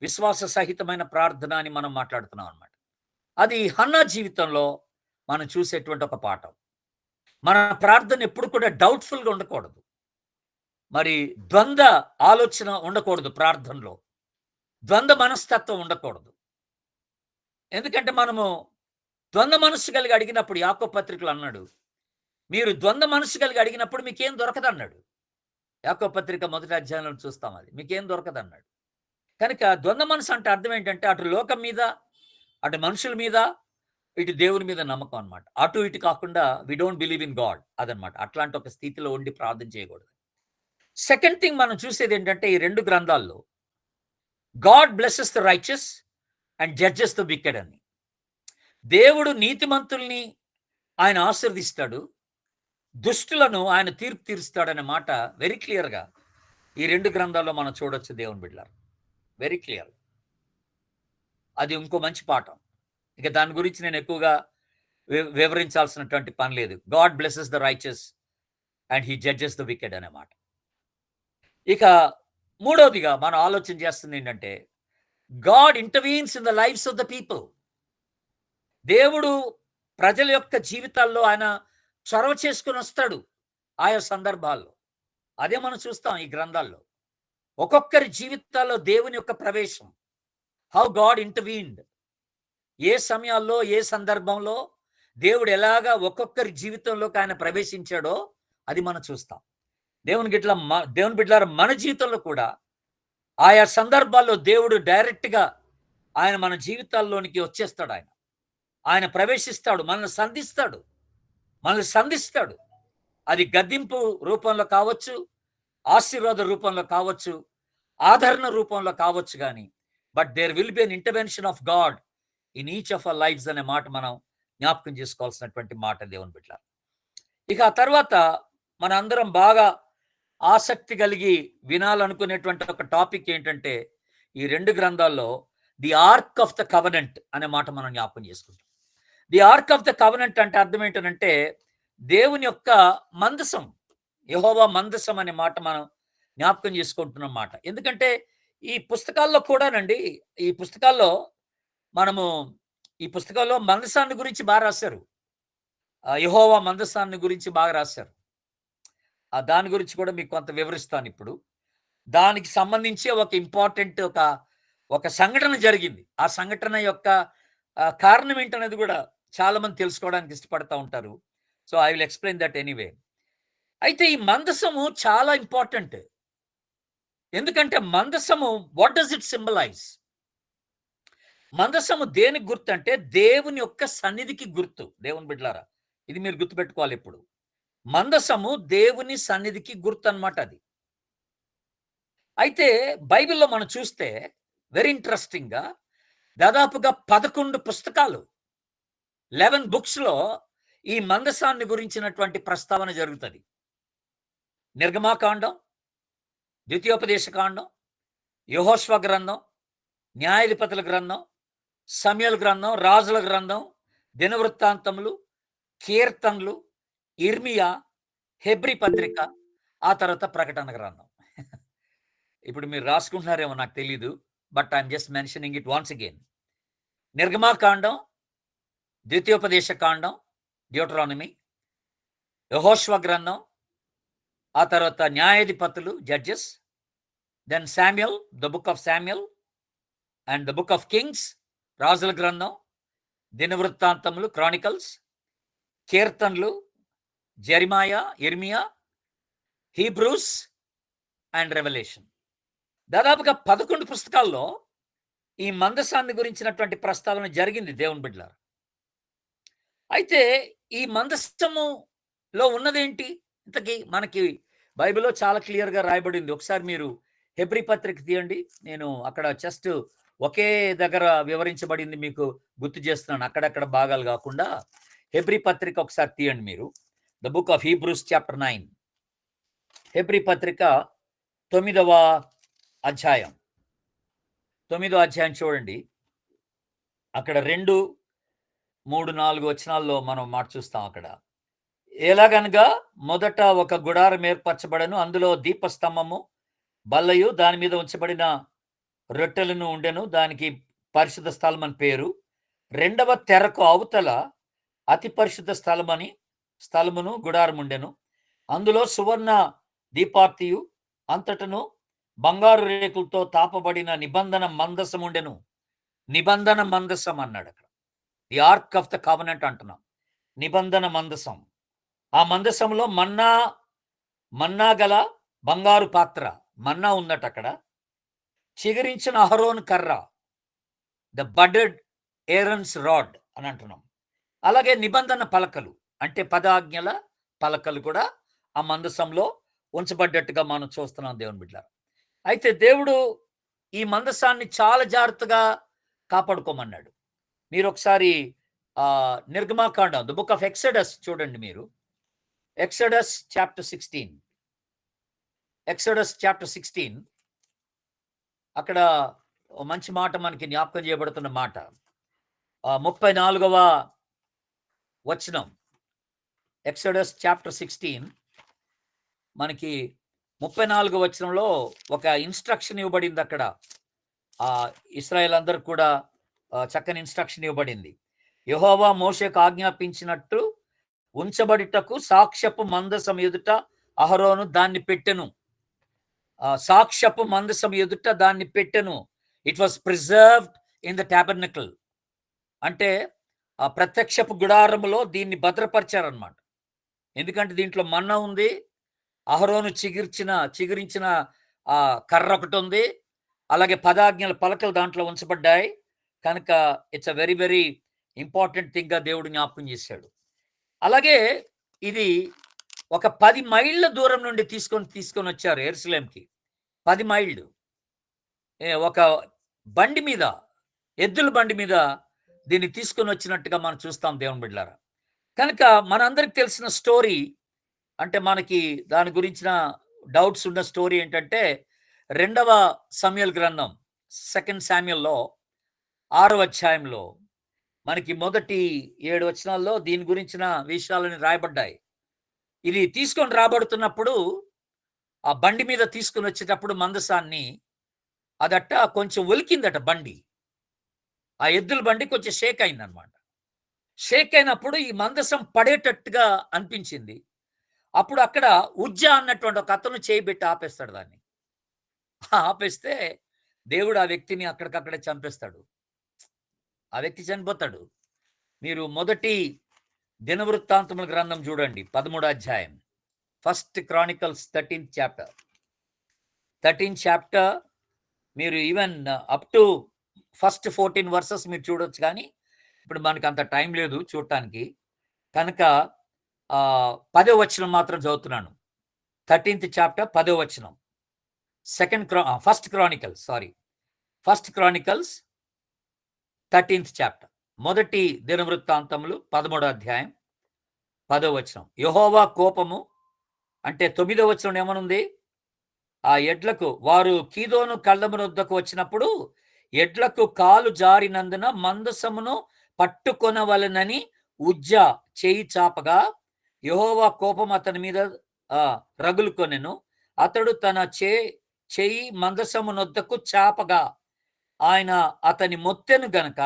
Speaker 1: విశ్వాస సహితమైన ప్రార్థన అని మనం మాట్లాడుతున్నాం అన్నమాట. అది హన్నా జీవితంలో మనం చూసేటువంటి ఒక పాఠం. మన ప్రార్థన ఎప్పుడు కూడా డౌట్ఫుల్గా ఉండకూడదు. మరి ద్వంద్వ ఆలోచన ఉండకూడదు ప్రార్థనలో, ద్వంద్వ మనస్తత్వం ఉండకూడదు. ఎందుకంటే మనము ద్వంద్వ మనస్సు కలిగి అడిగినప్పుడు, యాకోబు పత్రికలో అన్నాడు, మీరు ద్వంద్వ మనస్సు కలిగి అడిగినప్పుడు మీకేం దొరకదు అన్నాడు. యాకోబు పత్రిక 1వ అధ్యాయంలో చూస్తాం, అది మీకేం దొరకదు అన్నాడు. కనుక ద్వంద్వ మనసు అంటే అర్థం ఏంటంటే, అటు లోకం మీద, అటు మనుషుల మీద, ఇటు దేవుని మీద నమ్మకం అనమాట. అటు ఇటు కాకుండా we don't believe in God, అదనమాట. అట్లాంటి ఒక స్థితిలో ఉండి ప్రార్థన చేయకూడదు. సెకండ్ థింగ్ మనం చూసేది ఏంటంటే, ఈ 2 గ్రంథాల్లో God blesses the righteous and judges the wicked అని. దేవుడు నీతిమంతుల్ని ఆయన ఆశీర్దిస్తాడు, దుష్టులను ఆయన తీర్పు తీరుస్తాడనే మాట వెరీ క్లియర్గా ఈ 2 గ్రంథాల్లో మనం చూడొచ్చు దేవుని బిడ్డలారా. Very clear. అది ఇంకో మంచి పాఠం. ఇక దాని గురించి నేను ఎక్కువగా వివరించాల్సినటువంటి పని లేదు. God blesses the righteous and he judges the wicked అనే మాట. ఇక మూడవదిగా మనం ఆలోచన చేస్తుంది ఏంటంటే, God intervenes in the lives of the people. దేవుడు ప్రజల యొక్క జీవితాల్లో ఆయన చొరవ చేసుకుని వస్తాడు ఆయా సందర్భాల్లో. అదే మనం చూస్తాం ఈ గ్రంథాల్లో. ఒక్కొక్కరి జీవితాల్లో దేవుని యొక్క ప్రవేశం, హౌ గాడ్ ఇంటర్వీన్డ్, ఏ సమయాల్లో, ఏ సందర్భంలో దేవుడు ఎలాగా ఒక్కొక్కరి జీవితంలోకి ఆయన ప్రవేశించాడో అది మనం చూస్తాం. దేవుని బిడ్డలారా మన జీవితంలో కూడా ఆయా సందర్భాల్లో దేవుడు డైరెక్ట్‌గా ఆయన మన జీవితాల్లోనికి వచ్చేస్తాడు ఆయన. ఆయన ప్రవేశిస్తాడు. మనల్ని సంధిస్తాడు. అది గద్దింపు రూపంలో కావచ్చు, ఆశీర్వాద రూపంలో కావచ్చు, ఆదరణ రూపంలో కావచ్చు గానీ, but there will be an intervention of God in each of our lives అనే మాట మనం జ్ఞాపకం చేసుకోవాల్సినటువంటి మాట దేవుని బిడ్డలారా. ఇక ఆ తర్వాత మనందరం బాగా ఆసక్తి కలిగి వినాలనుకునేటువంటి ఒక టాపిక్ ఏంటంటే, ఈ 2 గ్రంథాల్లో the ark of the covenant అనే మాట మనం జ్ఞాపకం చేసుకుంటాం. The ark of the covenant అంటే అర్థం ఏంటనంటే, దేవుని యొక్క మందసం, యెహోవా మందసం అనే మాట మనం జ్ఞాపకం చేసుకుంటున్నాం మాట. ఎందుకంటే ఈ పుస్తకాల్లో కూడానండి, ఈ పుస్తకాల్లో మనము ఈ పుస్తకాల్లో మందసాన్ని గురించి బాగా రాశారు. యెహోవా మందసాన్ని గురించి బాగా రాశారు. దాని గురించి కూడా మీకు కొంత వివరిస్తానిప్పుడు. దానికి సంబంధించి ఒక ఇంపార్టెంట్ ఒక సంఘటన జరిగింది. ఆ సంఘటన యొక్క కారణం ఏంటనేది కూడా చాలా మంది తెలుసుకోవడానికి ఇష్టపడతా ఉంటారు. So, I will explain that anyway. అయితే ఈ మందసము చాలా ఇంపార్టెంట్. ఎందుకంటే మందసము వాట్ డస్ ఇట్ సింబలైజ్? మందసము దేనికి గుర్తంటే దేవుని యొక్క సన్నిధికి గుర్తు. దేవుని బిడ్డలారా, ఇది మీరు గుర్తుపెట్టుకోవాలి ఎప్పుడు. మందసము దేవుని సన్నిధికి గుర్తు అన్నమాట అది. అయితే బైబిల్‌లో మనం చూస్తే వెరీ ఇంట్రెస్టింగ్‌గా దాదాపుగా 11 పుస్తకాలు 11 బుక్స్‌లో ఈ మందసాన్ని గురించినటువంటి ప్రస్తావన జరుగుతది. నిర్గమాకాండం, ద్వితీయోపదేశ కాండం, యెహోషువ గ్రంథం, న్యాయాధిపతుల గ్రంథం, సమూయేలు గ్రంథం, రాజుల గ్రంథం, దినవృత్తాంతములు, కీర్తనలు, ఇర్మియా, హెబ్రీ పత్రిక, ఆ తర్వాత ప్రకటన గ్రంథం. ఇప్పుడు మీరు రాసుకుంటున్నారేమో నాకు తెలీదు. But I am just mentioning it once again. నిర్గమాకాండం, ద్వితీయోపదేశ కాండం, డ్యూటరానమీ, యెహోషువ గ్రంథం, ఆ తర్వాత న్యాయాధిపతులు, Judges, then Samuel, the book of Samuel and the book of Kings, రాజుల గ్రంథం, దినవృత్తాంతములు, క్రానికల్స్, కీర్తనలు, జెరిమాయా, ఇర్మియా, హీబ్రూస్ అండ్ రెవల్యూషన్. దాదాపుగా 11 పుస్తకాల్లో ఈ మందసాన్ని గురించినటువంటి ప్రస్తావన జరిగింది దేవుని బిడ్డలారా. అయితే ఈ మందసములో ఉన్నదేంటి? ఇంతకీ మనకి బైబిల్‌లో చాలా క్లియర్‌గా రాయబడింది. ఒకసారి మీరు హెబ్రీ పత్రిక తీయండి. నేను అక్కడ జస్ట్ ఒకే దగ్గర వివరించబడింది మీకు గుర్తు చేస్తున్నాను. అక్కడక్కడ భాగాలు కాకుండా హెబ్రీ పత్రిక ఒకసారి తీయండి మీరు. The book of Hebrews chapter 9. Hebrew పత్రిక 9వ అధ్యాయం. 9వ అధ్యాయం చూడండి. అక్కడ 2, 3, 4 వచనాల్లో మనం మాట చూస్తాం అక్కడ. ఎలాగనగా మొదట ఒక గుడారం ఏర్పరచబడెను. అందులో దీపస్తంభము, బల్లయు, దాని మీద ఉంచబడిన రొట్టెలను ఉండెను. దానికి పరిశుద్ధ స్థలం అని పేరు. రెండవ తెరకు అవతల అతి పరిశుద్ధ స్థలమును గుడారం ఉండెను. అందులో సువర్ణ దీపార్తియు అంతటను బంగారు రేకులతో తాపబడిన నిబంధన మందసం ఉండెను. నిబంధన మందసం అన్నాడు అక్కడ. The ark of the covenant అంటున్నాం. నిబంధన మందసం. ఆ మందసంలో మన్నా గల బంగారు పాత్ర, మన్నా ఉందట అక్కడ. చిగురించిన అహరోను కర్ర, ద బడెడ్ ఏరన్స్ రాడ్ అని అంటున్నాం. అలాగే నిబంధన పలకలు, అంటే 10 ఆజ్ఞల పలకలు కూడా ఆ మందసంలో ఉంచబడ్డట్టుగా మనం చూస్తున్నాం దేవుని బిడ్డలారా. అయితే దేవుడు ఈ మందసాన్ని చాలా జాగ్రత్తగా కాపాడుకోమన్నాడు. మీరు ఒకసారి నిర్గమాకాండం, ద బుక్ ఆఫ్ ఎక్సోడస్ చూడండి మీరు. Exodus chapter 16. ఎక్సోడస్ చాప్టర్ 16 అక్కడ మంచి మాట మనకి జ్ఞాపకం చేయబడుతున్న మాట. 34వ వచనం. ఎక్సోడస్ చాప్టర్ 16 మనకి 34వ వచనంలో ఒక ఇన్స్ట్రక్షన్ ఇవ్వబడింది అక్కడ. ఇశ్రాయేల్ అందరూ కూడా చక్కని ఇన్స్ట్రక్షన్ ఇవ్వబడింది. యెహోవా మోషేకు ఆజ్ఞాపించినట్టు ఉంచబడిటకు సాక్ష్యపు మందసం ఎదుట అహరోను దాన్ని పెట్టెను. సాక్ష్యపు మందసం ఎదుట దాన్ని పెట్టెను. It was preserved in the tabernacle. అంటే ఆ ప్రత్యక్షపు గుడారములో దీన్ని భద్రపరిచారనమాట. ఎందుకంటే దీంట్లో మన్నా ఉంది. అహరోను చిగురించిన కర్ర ఒకటుంది. అలాగే పదాజ్ఞల పలకలు దాంట్లో ఉంచబడ్డాయి. కనుక it's a very very important థింగ్‌గా దేవుడు జ్ఞాపకం చేశాడు. అలాగే ఇది ఒక 10 మైళ్ళ దూరం నుండి తీసుకొనొచ్చారు యెరూషలేంకి. 10 మైళ్ళు. ఒక బండి మీద, ఎద్దుల బండి మీద దీన్ని తీసుకొనొచ్చినట్టుగా మనం చూస్తాం దేవుని బిడ్డలారా. కనుక మనందరికి తెలిసిన స్టోరీ, అంటే మనకి దాని గురించిన డౌట్స్ ఉన్న స్టోరీ ఏంటంటే, 2వ సమూయేలు గ్రంథం 2 శామ్యూయల్‌లో 6వ అధ్యాయంలో మనకి మొదటి 7 వచనాల్లో దీని గురించిన విషయాలని రాయబడ్డాయి. ఇది తీసుకొని రాబడుతున్నప్పుడు, ఆ బండి మీద తీసుకొనొచ్చేటప్పుడు మందసాన్ని అదట్ట కొంచెం ఒలికిందట బండి. ఆ ఎద్దుల బండి కొంచెం షేక్ అయిందనమాట. షేక్ అయినప్పుడు ఈ మందసం పడేటట్టుగా అనిపించింది. అప్పుడు అక్కడ ఉజ్జా అన్నటువంటి ఒక అతను చేయబెట్టి ఆపేస్తాడు దాన్ని. ఆపేస్తే దేవుడు ఆ వ్యక్తిని అక్కడికక్కడే చంపేస్తాడు. ఆ వ్యక్తి చనిపోతాడు. మీరు మొదటి దినవృత్తాంతముల గ్రంథం చూడండి, 13వ అధ్యాయం. First Chronicles 13th chapter. 13th chapter మీరు even up to first 14 verses మీరు చూడొచ్చు, కానీ ఇప్పుడు మనకు అంత టైం లేదు చూడటానికి. కనుక 10వ వచనం మాత్రం చదువుతున్నాను. 13th చాప్టర్ 10వ వచనం. First Chronicles 13th chapter. మొదటి దినవృత్తాంతములు 13వ అధ్యాయం 10వ వచనం. యెహోవా కోపము, అంటే 9వ వచనం ఏమనుంది? ఆ ఎడ్లకు వారు కీదోను కళ్ళమునొద్దకు వచ్చినప్పుడు ఎడ్లకు కాలు జారినందున మందసమును పట్టుకొనవలెనని ఉజ్జా చేయి చాపగా యెహోవా కోపం అతని మీద రగులుకొనెను. అతడు తన చెయ్యి మందసమునొద్దకు చాపగా ఆయన అతని మొత్తెను గనక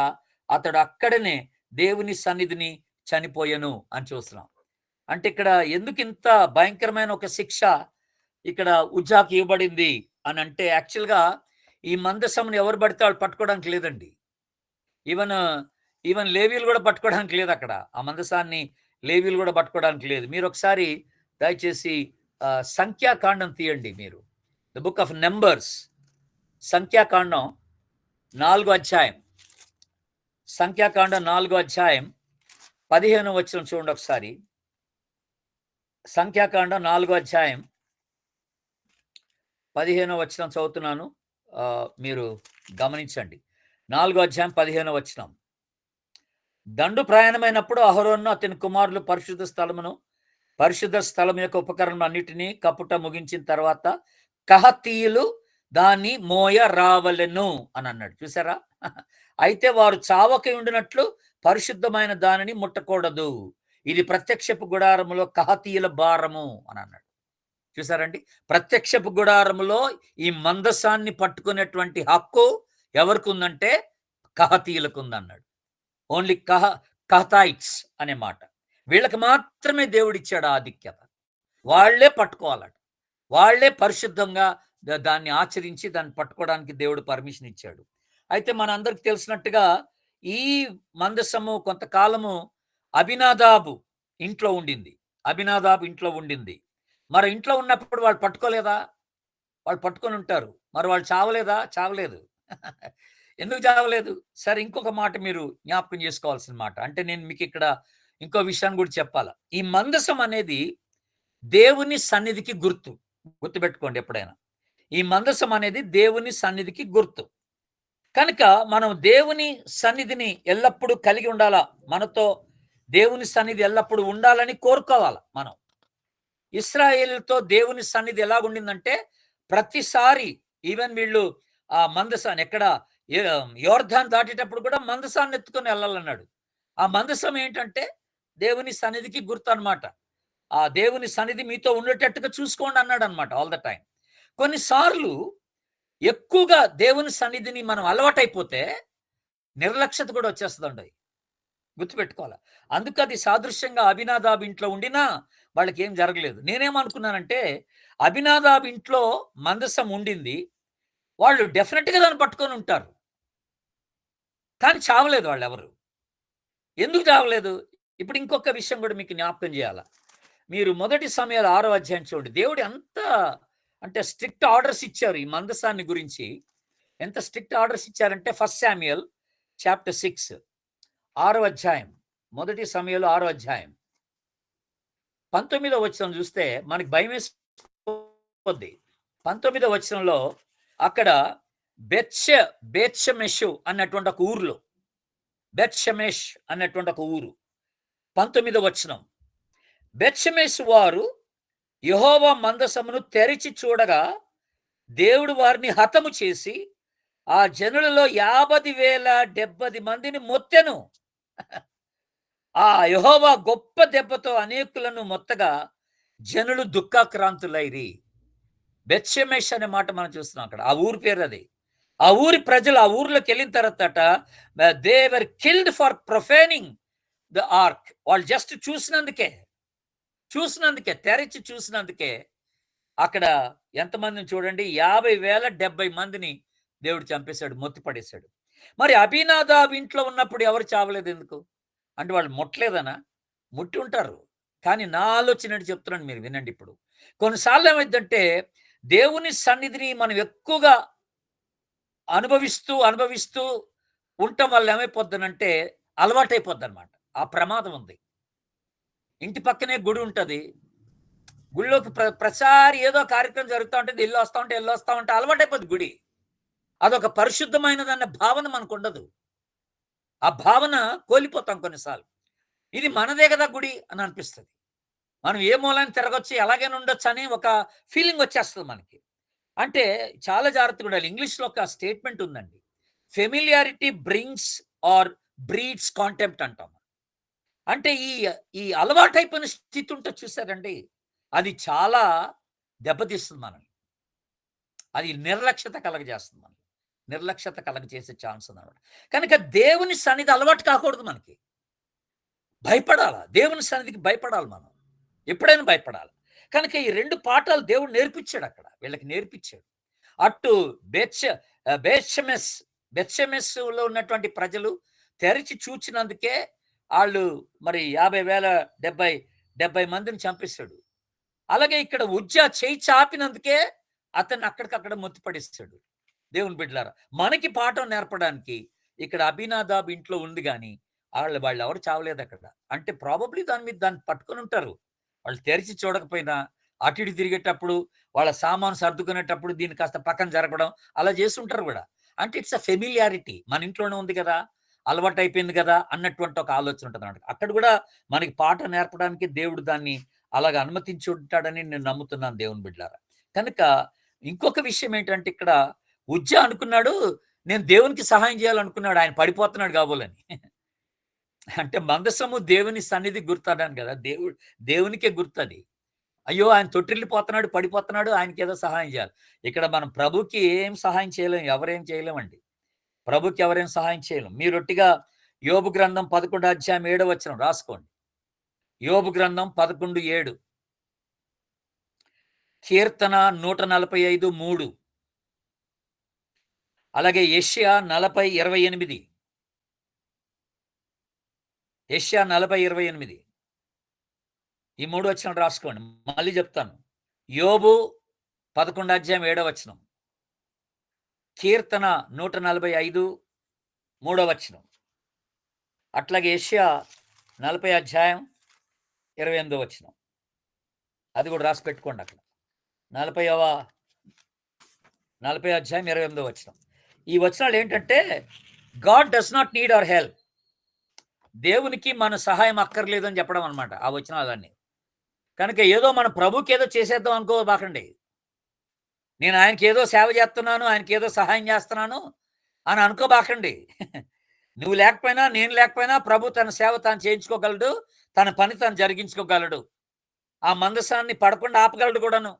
Speaker 1: అతడు అక్కడనే దేవుని సన్నిధిని చనిపోయెను అని చూస్తున్నాం. అంటే ఇక్కడ ఎందుకు ఇంత భయంకరమైన ఒక శిక్ష ఇక్కడ ఉజ్జాకి ఇవ్వబడింది అని అంటే, యాక్చువల్‌గా ఈ మందసమును ఎవరు పడితే వాళ్ళు పట్టుకోవడానికి లేదండి. ఈవెన్ లేవీలు కూడా పట్టుకోవడానికి లేదు అక్కడ. ఆ మందసాన్ని లేవీలు కూడా పట్టుకోవడానికి లేదు. మీరు ఒకసారి దయచేసి సంఖ్యాకాండం తీయండి మీరు. ద బుక్ ఆఫ్ నంబర్స్, సంఖ్యాకాండం 4వ అధ్యాయం. సంఖ్యాకాండం 4వ అధ్యాయం 15వ వచనం చూడండి ఒకసారి. సంఖ్యాకాండం 4వ అధ్యాయం 15వ వచనం చదువుతున్నాను, మీరు గమనించండి. 4వ అధ్యాయం 15వ వచనం. దండు ప్రయాణమైనప్పుడు అహరోను అతని కుమారులు పరిశుద్ధ స్థలం యొక్క ఉపకరణం అన్నిటినీ కప్పుట ముగించిన తర్వాత కహతీయులు దాన్ని మోయ రావలెను అని అన్నాడు. చూసారా? అయితే వారు చావక ఉండినట్లు పరిశుద్ధమైన దానిని ముట్టకూడదు. ఇది ప్రత్యక్షపు గుడారములో కహతీయుల భారము అని అన్నాడు. చూసారండి? ప్రత్యక్షపు గుడారములో ఈ మందసాన్ని పట్టుకునేటువంటి హక్కు ఎవరికి ఉందంటే కహతీయులకు ఉందన్నాడు. ఓన్లీ కహతాయిట్స్ అనే మాట. వీళ్ళకి మాత్రమే దేవుడిచ్చాడు ఆధిక్యత. వాళ్లే పట్టుకోవాలట. వాళ్లే పరిశుద్ధంగా దాన్ని ఆచరించి దాన్ని పట్టుకోవడానికి దేవుడు పర్మిషన్ ఇచ్చాడు. అయితే మనందరికి తెలిసినట్టుగా ఈ మందసము కొంతకాలము అబినాదాబు ఇంట్లో ఉండింది. మరి ఇంట్లో ఉన్నప్పుడు వాళ్ళు పట్టుకోలేదా? వాళ్ళు పట్టుకొని ఉంటారు. మరి వాళ్ళు చావలేదా? చావలేదు. ఎందుకు చావలేదు? సరే, ఇంకొక మాట మీరు జ్ఞాపకం చేసుకోవాల్సిన మాట. అంటే నేను మీకు ఇక్కడ ఇంకో విషయాన్ని కూడా చెప్పాలా. ఈ మందసం అనేది దేవుని సన్నిధికి గుర్తుపెట్టుకోండి ఎప్పుడైనా. ఈ మందసం అనేది దేవుని సన్నిధికి గుర్తు. కనుక మనం దేవుని సన్నిధిని ఎల్లప్పుడూ కలిగి ఉండాలా. మనతో దేవుని సన్నిధి ఎల్లప్పుడూ ఉండాలని కోరుకోవాలా మనం. ఇశ్రాయేలుతో దేవుని సన్నిధి ఎలాగుండిందంటే, ప్రతిసారి ఈవెన్ వీళ్ళు ఆ మందసాన్ని ఎక్కడ యోర్దాను దాటేటప్పుడు కూడా మందసాన్ని ఎత్తుకొని వెళ్ళాలన్నాడు. ఆ మందసం ఏంటంటే దేవుని సన్నిధికి గుర్తు అనమాట. ఆ దేవుని సన్నిధి మీతో ఉండేటట్టుగా చూసుకోండి అన్నాడు అనమాట ఆల్ ద టైం. కొన్నిసార్లు ఎక్కువగా దేవుని సన్నిధిని మనం అలవాటైపోతే నిర్లక్ష్యత కూడా వచ్చేస్తుందండి. గుర్తుపెట్టుకోవాలి. అందుకు అది సాదృశ్యంగా అబినాదాబు ఇంట్లో ఉండినా వాళ్ళకి ఏం జరగలేదు. నేనేమనుకున్నానంటే, అబినాదాబు ఇంట్లో మందసం ఉండింది, వాళ్ళు డెఫినెట్గా దాన్ని పట్టుకొని ఉంటారు, కానీ చావలేదు వాళ్ళెవరు. ఎందుకు చావలేదు? ఇప్పుడు ఇంకొక విషయం కూడా మీకు జ్ఞాపకం చేయాల. మీరు 1 సమూయేలు 6వ అధ్యాయం చూడండి. దేవుడు ఎంత అంటే స్ట్రిక్ట్ ఆర్డర్స్ ఇచ్చారు ఈ మందసాన్ని గురించి. ఎంత స్ట్రిక్ట్ ఆర్డర్స్ ఇచ్చారంటే 1 శామ్యూయల్ చాప్టర్ 6 6వ అధ్యాయం. 1 సమూయేలు 6వ అధ్యాయం. 19వ వచనం చూస్తే మనకి భయమేసిపోద్ది. 19వ వచనంలో అక్కడ బేత్షెమెషు అన్నటువంటి ఒక ఊర్లో, బెత్షెమెష్ అన్నటువంటి ఒక ఊరు. 19వ వచనం. బెత్షెమెషు వారు యెహోవా మందసమును తెరిచి చూడగా దేవుడు వారిని హతము చేసి ఆ జనులలో 50,070 మందిని మొత్తెను. ఆ యెహోవా గొప్ప దెబ్బతో అనేకులను మొత్తగా జనులు దుఃఖాక్రాంతులైరి. బెత్షెమెష్ అనే మాట మనం చూస్తున్నాం అక్కడ. ఆ ఊరి పేరు అది. ఆ ఊరి ప్రజలు ఆ ఊర్లోకి వెళ్ళిన తర్వాతట they were killed for profaning the ark. వాళ్ళు జస్ట్ చూసినందుకే తెరిచి చూసినందుకే అక్కడ ఎంతమందిని చూడండి, 50,070 మందిని దేవుడు చంపేశాడు, మొత్తి పడేశాడు. మరి అబీనాదాబ్ ఇంట్లో ఉన్నప్పుడు ఎవరు చావలేదు ఎందుకు? అంటే వాళ్ళు ముట్టలేదనా? ముట్టి ఉంటారు. కానీ నా ఆలోచన ఏంటి చెప్తున్నాను, మీరు వినండి ఇప్పుడు. కొన్నిసార్లు ఏమైందంటే దేవుని సన్నిధిని మనం ఎక్కువగా అనుభవిస్తూ ఉండటం వల్ల ఏమైపోద్దనంటే అలవాటైపోద్దనమాట. ఆ ప్రమాదం ఉంది. ఇంటి పక్కనే గుడి ఉంటది. గుడిలోకి ప్రతిసారి ఏదో కార్యక్రమం జరుగుతా ఉంటది. ఎళ్ళొస్తా ఉంటే అలవాటైపోద్ది గుడి. అదొక పరిశుద్ధమైనదన్న భావన మనకుండదు. ఆ భావన కోల్పోతాం కొన్నిసార్లు. ఇది మనదే గదా గుడి అని అనిపిస్తది. మనం ఏ మూలాన తిరగొచ్చు, ఎలాగైనా ఉండొచ్చని ఒక ఫీలింగ్ వచ్చేస్తది మనకి. అంటే చాలా జాగ్రత్తగా ఉండాలి. ఇంగ్లీష్‌లో ఒక స్టేట్మెంట్ ఉందండి. Familiarity brings or breeds contempt అంటాం. అంటే ఈ అలవాటైపోయిన స్థితి ఉంటది చూసారండి, అది చాలా దెబ్బతీస్తుంది మనల్ని. అది నిర్లక్ష్యత కలగజేస్తుంది మనకి. నిర్లక్ష్యత కలగజేసే ఛాన్స్ ఉందన్నమాట. కనుక దేవుని సన్నిధి అలవాటు కాకూడదు మనకి. భయపడాల. దేవుని సన్నిధికి భయపడాలి మనం. ఎప్పుడైనా భయపడాలి. కనుక ఈ 2 పాఠాలు దేవుడు నేర్పించాడక్కడ. వీళ్ళకి నేర్పించాడు. అటు బేత్షెమెస్‌లో ఉన్నటువంటి ప్రజలు తెరిచి చూచినందుకే ఆళ్ళు మరి 50,070 మందిని చంపేసాడు. అలాగే ఇక్కడ ఉజ్జా చెయ్యి చాపినందుకే అతన్ని అక్కడికక్కడ మొత్తి పడేసాడు. దేవుని బిడ్డలారా, మనకి పాఠం నేర్పడానికి ఇక్కడ అబీనాదాబ్ ఇంట్లో ఉంది గాని వాళ్ళెవరు చావలేదక్కడ. అంటే ప్రాబబ్లీ దాన్ని పట్టుకొని ఉంటారు. వాళ్ళు తెరిచి చూడకపోయినా అటు ఇటు తిరిగేటప్పుడు, వాళ్ళ సామాను సర్దుకునేటప్పుడు దీన్ని కాస్త పక్కన జరగడం అలా చేసుంటారు గూడా. అంటే ఇట్స్ ఫెమిలియారిటీ. మన ఇంట్లోనే ఉంది గదా, అలవాటయిపోయింది గదా అన్నటువంటి ఒక ఆలోచన ఉంటదన్నమాట. అక్కడ గూడా మనకి పాఠం నేర్పడానికి దేవుడు దాన్ని అలాగ అనుమతించి ఉంటాడని నేను నమ్ముతున్నాను దేవుని బిడ్డలారా. కనుక ఇంకొక విషయం ఏంటంటే ఇక్కడ ఉజ్జా అనుకున్నాడు, నేను దేవునికి సహాయం చేయాలనుకున్నాడు. ఆయన పడిపోతున్నాడు కాబోలని. అంటే మందసము దేవుని సన్నిధి గుర్తన్నాను కదా! దేవునికే గుర్తది. అయ్యో! ఆయన తొట్టిల్లిపోతున్నాడు, పడిపోతున్నాడు, ఆయనకేదో సహాయం చేయాలి. ఇక్కడ మనం ప్రభుకి ఏం సహాయం చేయలేం. ఎవరేం చేయలేమండి. ప్రభుకి ఎవరేం సహాయం చేయలేం. మీరొట్టిగా యోబు గ్రంథం 11 అధ్యాయం 7వ వచనం రాసుకోండి. యోబు గ్రంథం 11:7. కీర్తన 145:3. అలాగే యెషయా 40:28. యెషయా 40:28. ఈ 3 వచనాలు రాసుకోండి. మళ్ళీ చెప్తాను. యోబు 11 అధ్యాయం 7వ వచనం. కీర్తన 145 3వ వచనం. అట్లాగే యెషయా 40 అధ్యాయం 28వ వచనం. అది కూడా రాసి పెట్టుకోండి అక్కడ. 40 అధ్యాయం 28వ వచనం. ఈ వచనాలు ఏంటంటే God does not need hour help. దేవునికి మన సహాయం అక్కర్లేదు అని చెప్పడం అనమాట ఆ వచనాలన్నీ. కనుక ఏదో మన ప్రభుకి ఏదో చేసేద్దాం అనుకోబాకండి. నేను ఆయనకి ఏదో సేవ చేస్తున్నాను, ఆయనకి ఏదో సహాయం చేస్తున్నాను అని అనుకోబాకండి. నువ్వు లేకపోయినా, నేను లేకపోయినా ప్రభు తన సేవ తాను చేయించుకోగలడు, తన పని తాను జరిగించుకోగలడు. ఆ మందసాన్ని పడకుండా ఆపగలడు కూడాను.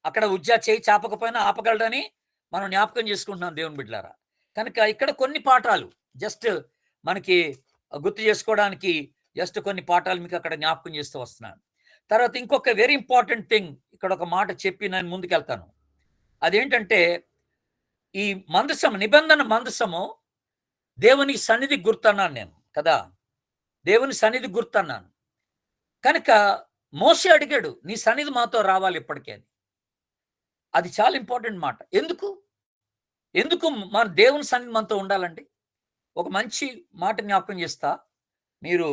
Speaker 1: అక్కడ ఉజ్జా చేయి చాపకపోయినా ఆపగలడని మనం జ్ఞాపకం చేసుకుంటున్నాం దేవుని బిడ్డలారా. కనుక ఇక్కడ కొన్ని పాఠాలు జస్ట్ మనకి గుర్తు చేసుకోవడానికి జస్ట్ కొన్ని పాఠాలు మీకు అక్కడ జ్ఞాపకం చేస్తూ వస్తున్నాను. తర్వాత ఇంకొక వెరీ ఇంపార్టెంట్ థింగ్ ఇక్కడ ఒక మాట చెప్పి నేను ముందుకెళ్తాను. అదేంటంటే ఈ నిబంధన మందసము దేవుని సన్నిధి గుర్తన్నాను నేను కదా. దేవుని సన్నిధి గుర్తన్నాను. కనుక మోషే అడిగాడు, నీ సన్నిధి మాతో రావాలి ఇప్పటికే అని. అది చాలా ఇంపార్టెంట్ మాట. ఎందుకు? ఎందుకు మన దేవుని సన్నిధి మనతో ఉండాలండి? ఒక మంచి మాట జ్ఞాపకం చేస్తా. మీరు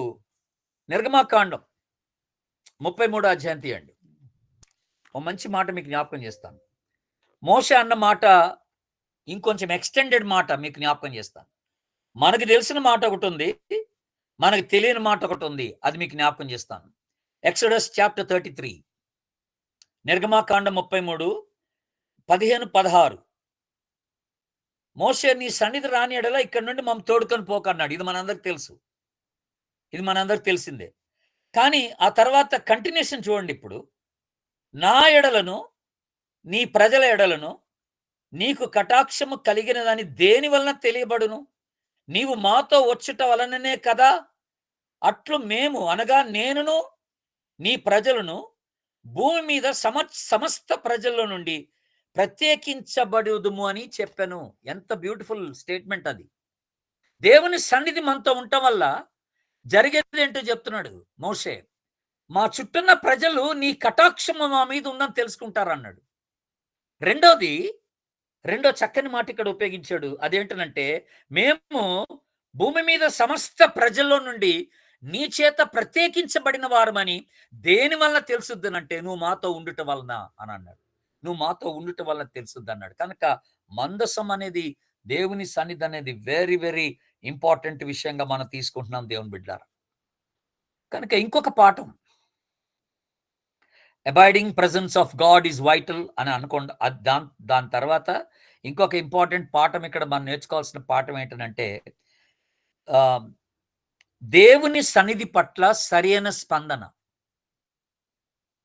Speaker 1: నిర్గమాకాండం 33 అధ్యాయం తీయండి. ఒక మంచి మాట మీకు జ్ఞాపకం చేస్తాను. మోషే అన్న మాట ఇంకొంచెం ఎక్స్టెండెడ్ మాట మీకు జ్ఞాపకం చేస్తాను. మనకు తెలిసిన మాట ఒకటి ఉంది, మనకు తెలియని మాట ఒకటి ఉంది. అది మీకు జ్ఞాపకం చేస్తాను. ఎక్సోడస్ చాప్టర్ 33, నిర్గమాకాండం 33, 15, 16. మోషే నీ సన్నిధి రాని ఎడల ఇక్కడ నుండి మమ్మల్ని తోడుకొని పోకన్నాడు. ఇది మనందరికి తెలుసు, ఇది మనందరికి తెలిసిందే. కానీ ఆ తర్వాత కంటిన్యూషన్ చూడండి. ఇప్పుడు నా ఎడలను నీ ప్రజల ఎడలను నీకు కటాక్షము కలిగినదని దేని వలన తెలియబడును? నీవు మాతో వచ్చుట వలననే కదా. అట్లు మేము అనగా నేనును నీ ప్రజలను భూమి మీద సమస్త ప్రజల్లో నుండి ప్రత్యేకించబడుదుము అని చెప్పాను. ఎంత బ్యూటిఫుల్ స్టేట్మెంట్ అది. దేవుని సన్నిధి మనతో ఉండటం వల్ల జరిగేది ఏంటో చెప్తున్నాడు మోషే. మా చుట్టూన్న ప్రజలు నీ కటాక్షము మా మీద ఉందని తెలుసుకుంటారు అన్నాడు. రెండో చక్కని మాట ఇక్కడ ఉపయోగించాడు. అదేంటనంటే, మేము భూమి మీద సమస్త ప్రజల్లో నుండి నీ చేత ప్రత్యేకించబడిన వారమని దేని వలన తెలుసుద్దనంటే నువ్వు మాతో ఉండుట వలన అని అన్నాడు. నువ్వు మాతో ఉండుట వలన తెలుసుద్ది అన్నాడు. కనుక మందసం అనేది, దేవుని సన్నిధి అనేది వెరీ వెరీ ఇంపార్టెంట్ విషయంగా మనం తీసుకుంటున్నాం దేవుని బిడ్డలారా. కనుక ఇంకొక పాఠం, abiding presence of God is vital అని అనుకోండి. దాని తర్వాత ఇంకొక ఇంపార్టెంట్ పాఠం ఇక్కడ మనం నేర్చుకోవాల్సిన పాఠం ఏంటంటే, దేవుని సన్నిధి పట్ల సరైన స్పందన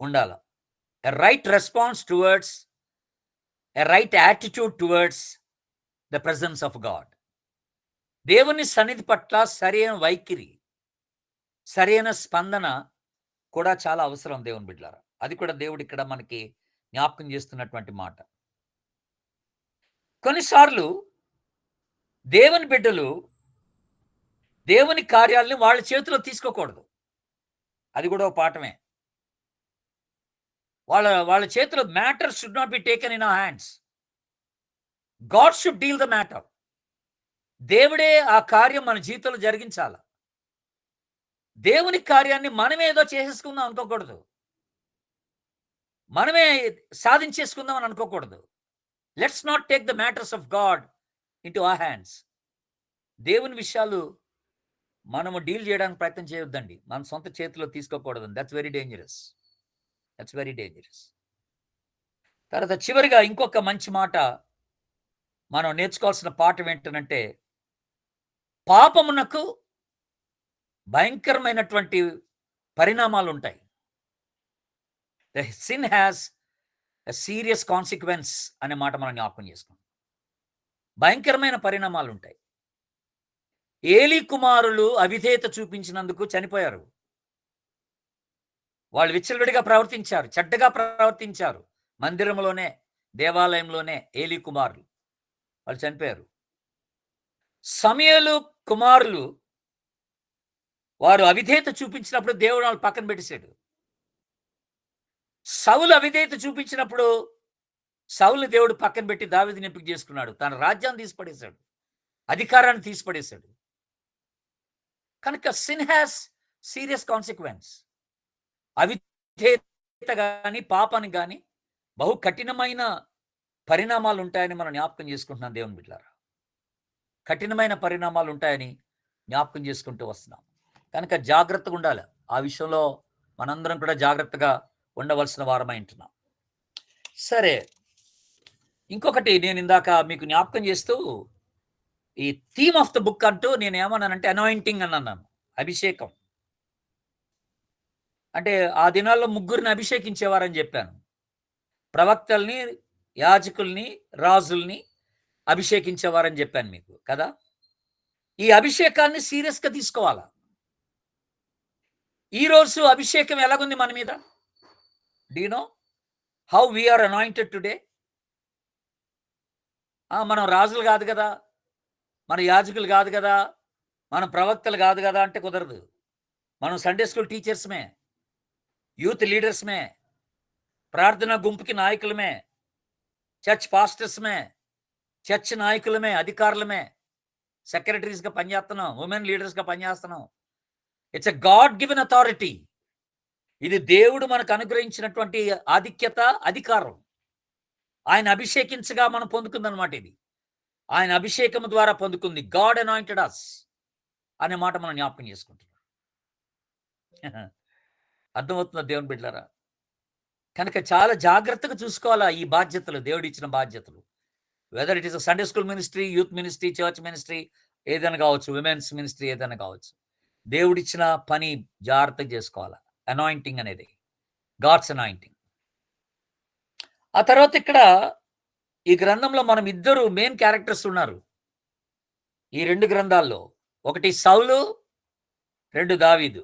Speaker 1: ఉండాల. A right response towards, a right attitude towards the presence of God. దేవుని సన్నిధి పట్ల సరైన వైఖరి, సరైన స్పందన కూడా చాలా అవసరం దేవుని బిడ్డలారా. అది కూడా దేవుడు ఇక్కడ మనకి జ్ఞాపకం చేస్తున్నటువంటి మాట. కొన్నిసార్లు దేవుని బిడ్డలు దేవుని కార్యాలని వాళ్ళ చేతిలో తీసుకోకూడదు. అది కూడా ఒక పాఠమే. వాళ్ళ చేతిలో matter should not be taken in our hands. God should deal the matter. దేవుడే ఆ కార్యం మన జీవితంలో జరిగించాల. దేవుని కార్యాన్ని మనమే ఏదో చేసేసుకుందాం అనుకోకూడదు, మనమే సాధించేసుకుందాం అని అనుకోకూడదు. Let's not take the matters of God in to our hands. దేవుని విషయాలు మనము డీల్ చేయడానికి ప్రయత్నం చేయొద్దండి. మన సొంత చేతిలో తీసుకోకూడదు. That's very dangerous. That's very dangerous. తర్వాత చివరిగా ఇంకొక మంచి మాట మనం నేర్చుకోవాల్సిన పాఠం ఏంటంటే, పాపమునకు భయంకరమైనటువంటి పరిణామాలు ఉంటాయి. The sin has a serious consequence అనే మాట మనం జ్ఞాపకం చేసుకోండి. భయంకరమైన పరిణామాలు ఉంటాయి. ఏలీ కుమారులు అవిధేయత చూపించినందుకు చనిపోయారు. వాళ్ళు విచ్చలవిడిగా ప్రవర్తించారు, చెడ్డగా ప్రవర్తించారు. మందిరంలోనే, దేవాలయంలోనే ఏలీ కుమారులు వాళ్ళు చనిపోయారు. సమూయేలు కుమారులు వారు అవిధేయత చూపించినప్పుడు దేవుడు వాళ్ళు పక్కన పెట్టేశాడు. సౌలు అవిధేయత చూపించినప్పుడు సౌలుని దేవుడు పక్కన పెట్టి దావీదుని ఎంపిక చేసుకున్నాడు. తన రాజ్యాన్ని తీసిపడేశాడు, అధికారాన్ని తీసిపడేశాడు. కనుక సిన్ హ్యాస్ సీరియస్ కాన్సిక్వెన్స్. అవిధేయత కానీ పాపానికి కానీ బహు కఠినమైన పరిణామాలు ఉంటాయని మనం జ్ఞాపకం చేసుకుంటున్నాం దేవుని బిడ్డలారా. కఠినమైన పరిణామాలు ఉంటాయని జ్ఞాపకం చేసుకుంటూ వస్తున్నాం. కనుక జాగ్రత్తగా ఉండాలి. ఆ విషయంలో మనందరం కూడా జాగ్రత్తగా ఉండవలసిన వారమై ఉంటున్నాం. సరే, ఇంకొకటి నేను ఇందాక మీకు జ్ఞాపకం చేస్తూ ఈ థీమ్ ఆఫ్ ద బుక్ అంటూ నేను ఏమన్నానంటే అనాయింటింగ్ అని అన్నాను. అభిషేకం అంటే ఆ దినాల్లో ముగ్గురిని అభిషేకించేవారని చెప్పాను. ప్రవక్తల్ని, యాజకుల్ని, రాజుల్ని అభిషేకించేవారని చెప్పాను మీకు కదా. ఈ అభిషేకాన్ని సీరియస్గా తీసుకోవాలా. ఈరోజు అభిషేకం ఎలాగుంది మన మీద? Do you know how we are anointed today? మనం రాజులు కాదు కదా, మన యాజకులు కాదు కదా, మన ప్రవక్తలు కాదు కదా అంటే కుదరదు. మనం సండే స్కూల్ టీచర్స్మే, యూత్ లీడర్స్మే, ప్రార్థనా గుంపుకి నాయకులమే, చర్చ్ పాస్టర్స్మే, చర్చ్ నాయకులమే, అధికారులమే, సెక్రటరీస్గా పనిచేస్తున్నాం, ఉమెన్ లీడర్స్గా పనిచేస్తున్నాం. It's a God given authority. ఇది దేవుడు మనకు అనుగ్రహించినటువంటి ఆధిక్యత, అధికారం. ఆయన అభిషేకించగా మనం పొందుకుందనమాట ఇది. ఆయన అభిషేకం ద్వారా పొందుకుంది. గాడ్ అనాయింటెడ్ అస్ అనే మాట మనం జ్ఞాపకం చేసుకుంటున్నాం. అర్థమవుతుందా దేవుని బిడ్డలారా? కనుక చాలా జాగ్రత్తగా చూసుకోవాలా ఈ బాధ్యతలు, దేవుడిచ్చిన బాధ్యతలు. Whether it is Sunday school ministry, youth ministry, church ministry, ఏదైనా కావచ్చు, విమెన్స్ మినిస్ట్రీ ఏదైనా కావచ్చు. దేవుడిచ్చిన పని జాగ్రత్తగా చేసుకోవాలా. అనాయింటింగ్ అనేది గాడ్స్ అనాయింటింగ్. ఆ తర్వాత ఇక్కడ ఈ గ్రంథంలో మనం ఇద్దరు మెయిన్ క్యారెక్టర్స్ ఉన్నారు ఈ 2 గ్రంథాల్లో. ఒకటి సౌలు, 2 దావీదు.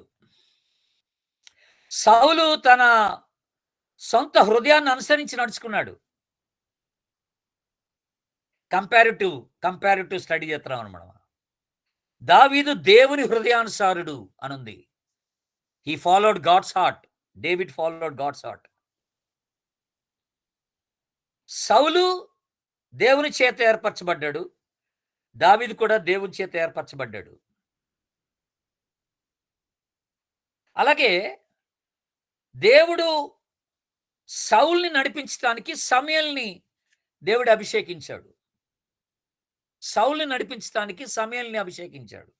Speaker 1: సౌలు తన సొంత హృదయాన్ని అనుసరించి నడుచుకున్నాడు. కంపారిటివ్ స్టడీ చేస్తున్నాం అనమాట. దావీదు దేవుని హృదయానుసారుడు అనుంది. He followed God's heart. David followed God's heart. సౌలు దేవుని చేత ఏర్పరచబడ్డాడు. దావీదు కూడా దేవుని చేత ఏర్పరచబడ్డాడు. అలాగే దేవుడు సౌల్ని నడిపించడానికి సమూయేలుని దేవుడు అభిషేకించాడు. సౌల్ని నడిపించడానికి సమూయేలుని అభిషేకించాడు.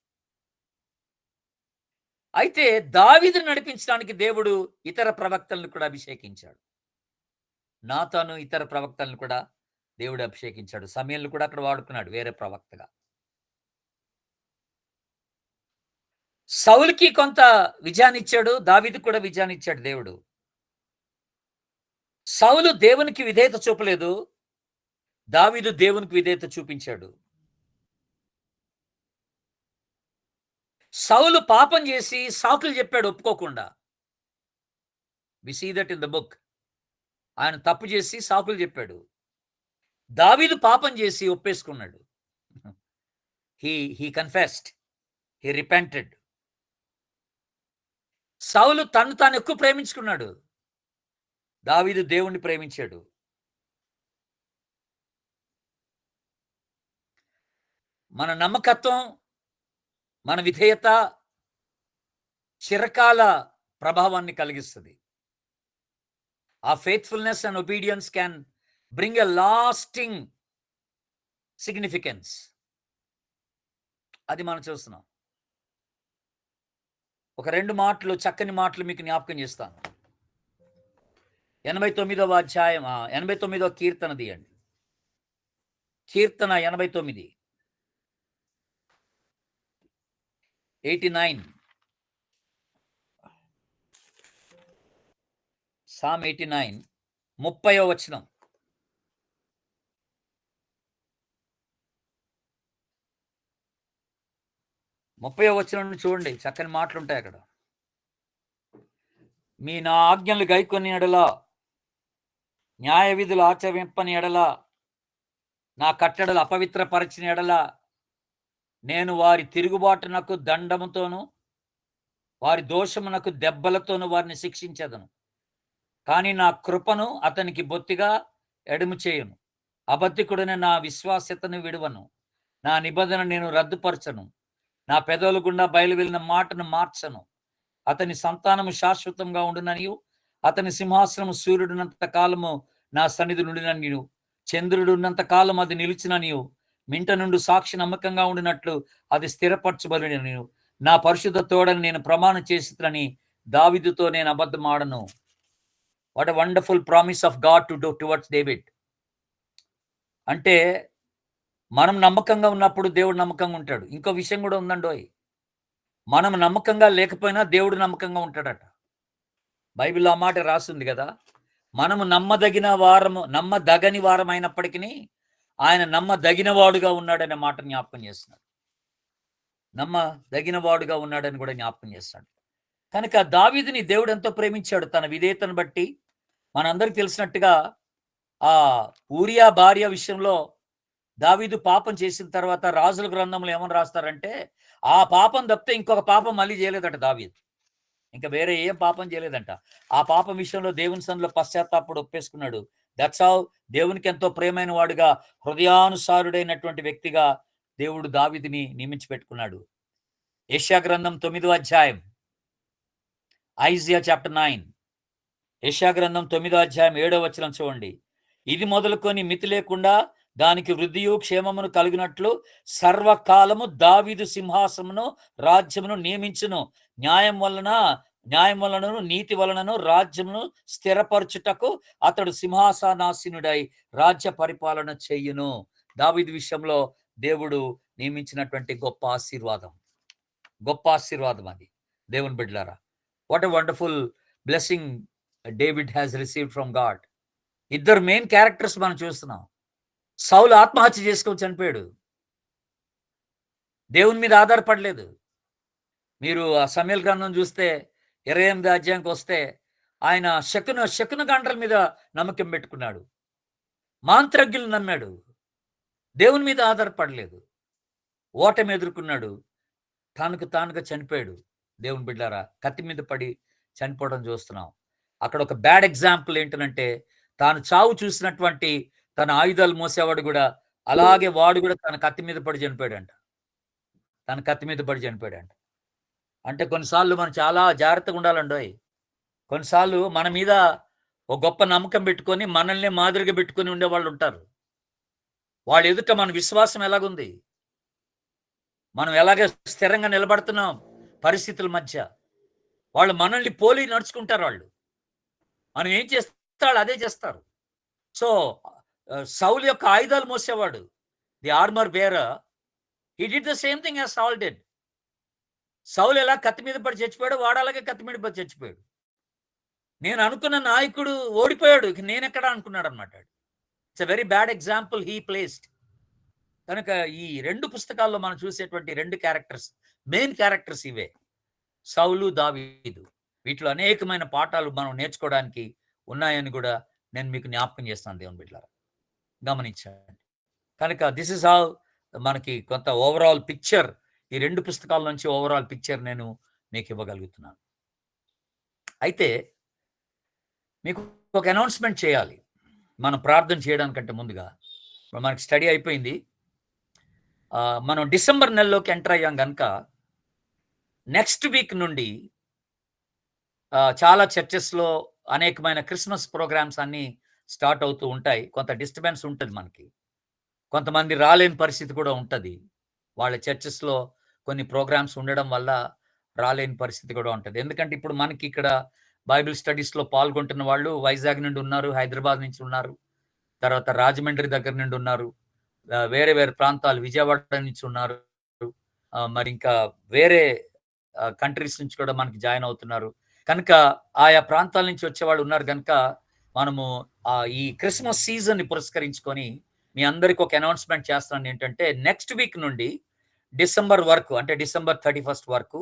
Speaker 1: అయితే దావీదుని నడిపించడానికి దేవుడు ఇతర ప్రవక్తలను కూడా అభిషేకించాడు. నాతాను ఇతర ప్రవక్తలను కూడా దేవుడు అభిషేకించాడు. సమూయేలుని కూడా అక్కడ వాడుకున్నాడు వేరే ప్రవక్తగా. సౌలుకి కొంత విజయాన్ని ఇచ్చాడు, దావీదు కూడా విజయాన్ని ఇచ్చాడు దేవుడు. సౌలు దేవునికి విధేయత చూపలేదు, దావీదు దేవునికి విధేయత చూపించాడు. సౌలు పాపం చేసి సాకులు చెప్పాడు ఒప్పుకోకుండా. We see that in the book. ఆయన తప్పు చేసి సాకులు చెప్పాడు. దావీదు పాపం చేసి ఒప్పేసుకున్నాడు. He confessed, he repented. సౌలు తను తాను ఎక్కువ ప్రేమించుకున్నాడు, దావీదు దేవుణ్ణి ప్రేమించాడు. మన నమ్మకత్వం, మన విధేయత చిరకాల ప్రభావాన్ని కలిగిస్తుంది. ఆ faithfulness and obedience can bring a lasting significance. అది మనం చూస్తున్నాం. ఒక 2 మాటలు, చక్కని మాటలు మీకు జ్ఞాపకం చేస్తాను. 89వ అధ్యాయం, 89వ కీర్తన తీయండి. కీర్తన 89, 89, సామ్ 89, 30వ వచనం. నుండి చూడండి, చక్కని మాటలు ఉంటాయి అక్కడ. మీ నా ఆజ్ఞలు గైకొని ఎడల, న్యాయ విధులు ఆచరింపని ఎడల, నా కట్టడలు అపవిత్రపరచిన ఎడల, నేను వారి తిరుగుబాటునకు దండముతోను, వారి దోషమునకు దెబ్బలతోను వారిని శిక్షించదను. కానీ నా కృపను అతనికి బొత్తిగా ఎడము చేయను. అబద్ధికుడనే నా విశ్వాస్యతను విడువను. నా నిబంధన నేను రద్దుపరచను. నా పెదవుల గుండా బయలు వెళ్ళిన మాటను మార్చను. అతని సంతానము శాశ్వతంగా ఉండుననియు, అతని సింహాసనము సూర్యుడున్నంత కాలము నా సన్నిధి నుండిననియు, చంద్రుడున్నంత కాలం అది నిలిచిననియు, మింట నుండి సాక్షి నమ్మకంగా ఉండినట్లు అది స్థిరపరచబడిననియు, నా పరిశుద్ధ తోడని నేను ప్రమాణం చేసినని దావీదుతో నేను అబద్ధమాడను. What a wonderful promise of God to do towards David. అంటే మనం నమ్మకంగా ఉన్నప్పుడు దేవుడు నమ్మకంగా ఉంటాడు. ఇంకో విషయం కూడా ఉందండోయ్, మనం నమ్మకంగా లేకపోయినా దేవుడు నమ్మకంగా ఉంటాడట. బైబిల్లో ఆ మాట రాసింది కదా. మనము నమ్మదగని వారం అయినప్పటికీ ఆయన నమ్మదగిన వాడుగా ఉన్నాడనే మాట జ్ఞాపకం చేస్తున్నాడు. నమ్మదగిన వాడుగా ఉన్నాడని కూడా జ్ఞాపకం చేస్తాడు. కనుక దావీదుని దేవుడు ఎంతో ప్రేమించాడు తన విధేయతను బట్టి. మనందరికి తెలిసినట్టుగా ఆ ఊరియా భార్య విషయంలో దావీదు పాపం చేసిన తర్వాత రాజుల గ్రంథంలో ఏమని రాస్తారంటే, ఆ పాపం తప్పితే ఇంకొక పాపం మళ్ళీ చేయలేదట దావీదు. ఇంకా వేరే ఏం పాపం చేయలేదంట. ఆ పాపం విషయంలో దేవుని సన్నిధిలో పశ్చాత్తాపపడి ఒప్పేసుకున్నాడు. దట్స్ హౌ దేవునికి ఎంతో ప్రియమైన వాడుగా, హృదయానుసారుడైనటువంటి వ్యక్తిగా దేవుడు దావీదుని నియమించి పెట్టుకున్నాడు. యెషయా గ్రంథం 9వ అధ్యాయం, ఐజియా చాప్టర్ 9. యెషయా గ్రంథం 9వ అధ్యాయం 7వ వచనం చూడండి. ఇది మొదలుకొని మితి లేకుండా దానికి వృద్ధియు క్షేమమును కలిగినట్లు సర్వకాలము దావీదు సింహాసమును రాజ్యమును నియమించును. న్యాయం వలనను నీతి వలనను రాజ్యమును స్థిరపరచుటకు అతడు సింహాసనాసీనుడై రాజ్య పరిపాలన చెయ్యును. దావీదు విషయంలో దేవుడు నియమించినటువంటి గొప్ప ఆశీర్వాదం అది. దేవుని బిడ్డలారా, what a wonderful blessing David has received from God. ఇద్దరు మెయిన్ క్యారెక్టర్స్ మనం చూస్తున్నాం. సౌలు ఆత్మహత్య చేసుకొని చనిపోయాడు. దేవుని మీద ఆధారపడలేదు. మీరు ఆ సమూయేలు గ్రంథం చూస్తే 28వ అధ్యాయంకి వస్తే ఆయన శకున గంటల మీద నమ్మకం పెట్టుకున్నాడు. మాంత్రజ్ఞులు నమ్మాడు. దేవుని మీద ఆధారపడలేదు. ఓటమి ఎదుర్కొన్నాడు. తానుగా చనిపోయాడు. దేవుని బిడ్డారా, కత్తి మీద పడి చనిపోవడం చూస్తున్నాం. అక్కడ ఒక బ్యాడ్ ఎగ్జాంపుల్ ఏంటంటే, తాను చావు చూసినటువంటి తన ఆయుధాలు మోసేవాడు కూడా అలాగే వాడు కూడా తన కత్తి మీద పడి చనిపోయాడంట. అంటే కొన్నిసార్లు మనం చాలా జాగ్రత్తగా ఉండాలండోయ్. కొన్నిసార్లు మన మీద ఒక గొప్ప నమ్మకం పెట్టుకొని మనల్ని మాదిరిగా పెట్టుకొని ఉండేవాళ్ళు ఉంటారు. వాళ్ళ ఎదుట మన విశ్వాసం ఎలాగుంది, మనం ఎలాగ స్థిరంగా నిలబడుతున్నాం పరిస్థితుల మధ్య. వాళ్ళు మనల్ని పోలి నడుచుకుంటారు. మనం ఏం చేస్తాడు అదే చేస్తారు. సో సౌలు యొక్క ఆయుధాలు మోసేవాడు, the armour bearer, he did the same thing as Saul did. సౌలు ఎలా కత్తి మీద పడి చచ్చిపోయాడు, వాడు అలాగే కత్తి మీద పడి చచ్చిపోయాడు. నేను అనుకున్న నాయకుడు ఓడిపోయాడు, నేను ఎక్కడ అనుకున్నాడు అనమాట. It's a very bad example he placed. కనుక ఈ 2 పుస్తకాల్లో మనం చూసేటువంటి 2 క్యారెక్టర్స్, మెయిన్ క్యారెక్టర్స్ ఇవే, సౌలు, దావీదు. వీటిలో అనేకమైన పాఠాలు మనం నేర్చుకోవడానికి ఉన్నాయని కూడా నేను మీకు జ్ఞాపకం చేస్తాను. దేవుని బిడ్డలారా, గమనించండి. కనుక దిస్ ఇస్ హౌ మనకి కొంత ఓవరాల్ పిక్చర్, ఈ 2 పుస్తకాల నుంచి ఓవరాల్ పిక్చర్ నేను మీకు ఇవ్వగలుగుతున్నాను. అయితే మీకు ఒక అనౌన్స్మెంట్ చేయాలి మనం ప్రార్థన చేయడానికంటే ముందుగా. మనకి స్టడీ అయిపోయింది. మనం డిసెంబర్ నెలలోకి ఎంటర్ అయ్యాం కనుక నెక్స్ట్ వీక్ నుండి చాలా చర్చెస్లో అనేకమైన క్రిస్మస్ ప్రోగ్రామ్స్ అన్నీ స్టార్ట్ అవుతూ ఉంటాయి. కొంత డిస్టర్బెన్స్ ఉంటుంది మనకి. కొంతమంది రాలేని పరిస్థితి కూడా ఉంటుంది. వాళ్ళ చర్చెస్లో కొన్ని ప్రోగ్రామ్స్ ఉండడం వల్ల రాలేని పరిస్థితి కూడా ఉంటుంది. ఎందుకంటే ఇప్పుడు మనకి ఇక్కడ బైబిల్ స్టడీస్లో పాల్గొంటున్న వాళ్ళు వైజాగ్ నుండి ఉన్నారు, హైదరాబాద్ నుంచి ఉన్నారు, తర్వాత రాజమండ్రి దగ్గర నుండి ఉన్నారు, వేరే ప్రాంతాలు విజయవాడ నుంచి ఉన్నారు, మరి ఇంకా వేరే కంట్రీస్ నుంచి కూడా మనకి జాయిన్ అవుతున్నారు. కనుక ఆయా ప్రాంతాల నుంచి వచ్చేవాళ్ళు ఉన్నారు. కనుక మనము ఈ క్రిస్మస్ సీజన్ని పురస్కరించుకొని మీ అందరికి ఒక అనౌన్స్మెంట్ చేస్తున్నాను. ఏంటంటే నెక్స్ట్ వీక్ నుండి డిసెంబర్ వరకు, అంటే డిసెంబర్ 31 వరకు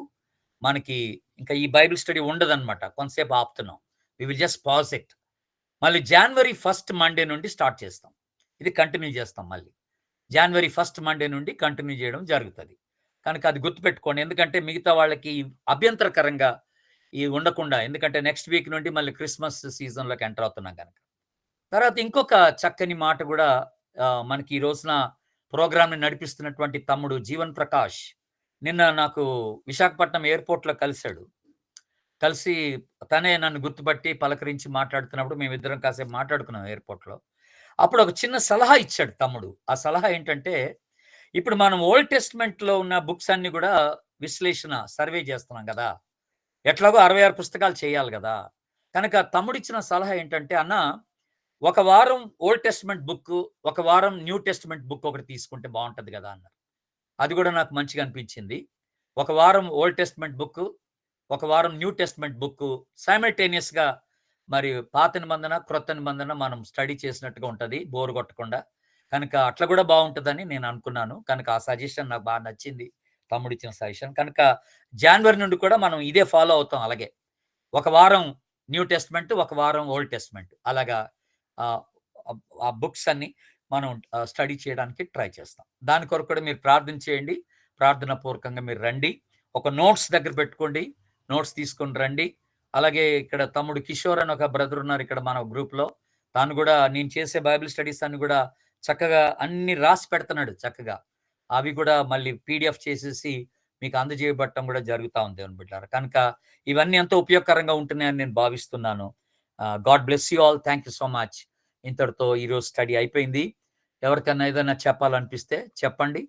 Speaker 1: మనకి ఇంకా ఈ బైబిల్ స్టడీ ఉండదన్నమాట. కొంతసేపు ఆపుతున్నాం. We will just pause it. మళ్ళీ January 1 మండే నుండి స్టార్ట్ చేస్తాం. ఇది కంటిన్యూ చేస్తాం. మళ్ళీ January 1 మండే నుండి కంటిన్యూ చేయడం జరుగుతుంది. కనుక అది గుర్తుపెట్టుకోండి. ఎందుకంటే మిగతా వాళ్ళకి అభ్యంతరకరంగా ఉండకుండా, ఎందుకంటే నెక్స్ట్ వీక్ నుండి మళ్ళీ క్రిస్మస్ సీజన్లోకి ఎంటర్ అవుతున్నాం కనుక. తర్వాత ఇంకొక చక్కని మాట కూడా, మనకి ఈ రోజున ప్రోగ్రామ్ని నడిపిస్తున్నటువంటి తమ్ముడు జీవన్ ప్రకాష్ నిన్న నాకు విశాఖపట్నం ఎయిర్పోర్ట్లో కలిసి తనే నన్ను గుర్తుపట్టి పలకరించి మాట్లాడుతున్నప్పుడు మేమిద్దరం కాసేపు మాట్లాడుకున్నాం ఎయిర్పోర్ట్లో. అప్పుడు ఒక చిన్న సలహా ఇచ్చాడు తమ్ముడు. ఆ సలహా ఏంటంటే, ఇప్పుడు మనం ఓల్డ్ టెస్ట్మెంట్లో ఉన్న బుక్స్ అన్ని కూడా విశ్లేషణ సర్వే చేస్తున్నాం కదా, ఎట్లాగో 66 పుస్తకాలు చేయాలి కదా. కనుక తమ్ముడిచ్చిన సలహా ఏంటంటే, అన్న ఒక వారం ఓల్డ్ టెస్ట్మెంట్ బుక్, ఒక వారం న్యూ టెస్ట్మెంట్ బుక్ ఒకటి తీసుకుంటే బాగుంటుంది కదా అన్నారు. అది కూడా నాకు మంచిగా అనిపించింది. ఒక వారం ఓల్డ్ టెస్ట్మెంట్ బుక్, ఒక వారం న్యూ టెస్ట్మెంట్ బుక్ సైమల్టేనియస్గా, మరి పాత నిబంధన క్రొత్త నిబంధన మనం స్టడీ చేసినట్టుగా ఉంటుంది, బోర్ కొట్టకుండా. కనుక అట్లా కూడా బాగుంటుందని నేను అనుకున్నాను. కనుక ఆ సజెషన్ నాకు బాగా నచ్చింది, తమ్ముడు ఇచ్చిన సజెషన్. కనుక జనవరి నుండి కూడా మనం ఇదే ఫాలో అవుతాం. అలాగే ఒక వారం న్యూ టెస్ట్మెంట్, ఒక వారం ఓల్డ్ టెస్ట్మెంట్, అలాగా ఆ బుక్స్ అన్ని మనం స్టడీ చేయడానికి ట్రై చేస్తాం. దాని కొరకు కూడా మీరు ప్రార్థన చేయండి. ప్రార్థన పూర్వకంగా మీరు రండి. ఒక నోట్స్ దగ్గర పెట్టుకోండి. నోట్స్ తీసుకొని రండి. అలాగే ఇక్కడ తమ్ముడు కిషోర్ అని ఒక బ్రదర్ ఉన్నారు ఇక్కడ మన గ్రూప్‌లో. తాను కూడా నేను చేసే బైబిల్ స్టడీస్ అన్ని కూడా చక్కగా అన్ని రాసి పెడుతున్నాడు చక్కగా. అవి కూడా మళ్ళీ పీడీఎఫ్ చేసేసి మీకు అందజేయబడటం కూడా జరుగుతా ఉంది దేవుని బిడ్డలారా. కనుక ఇవన్నీ ఎంతో ఉపయోగకరంగా ఉంటున్నాయని నేను భావిస్తున్నాను. God bless you all. Thank you so much. ఇంతటితో ఈరోజు స్టడీ అయిపోయింది. ఎవరికన్నా ఏదైనా చెప్పాలనిపిస్తే చెప్పండి.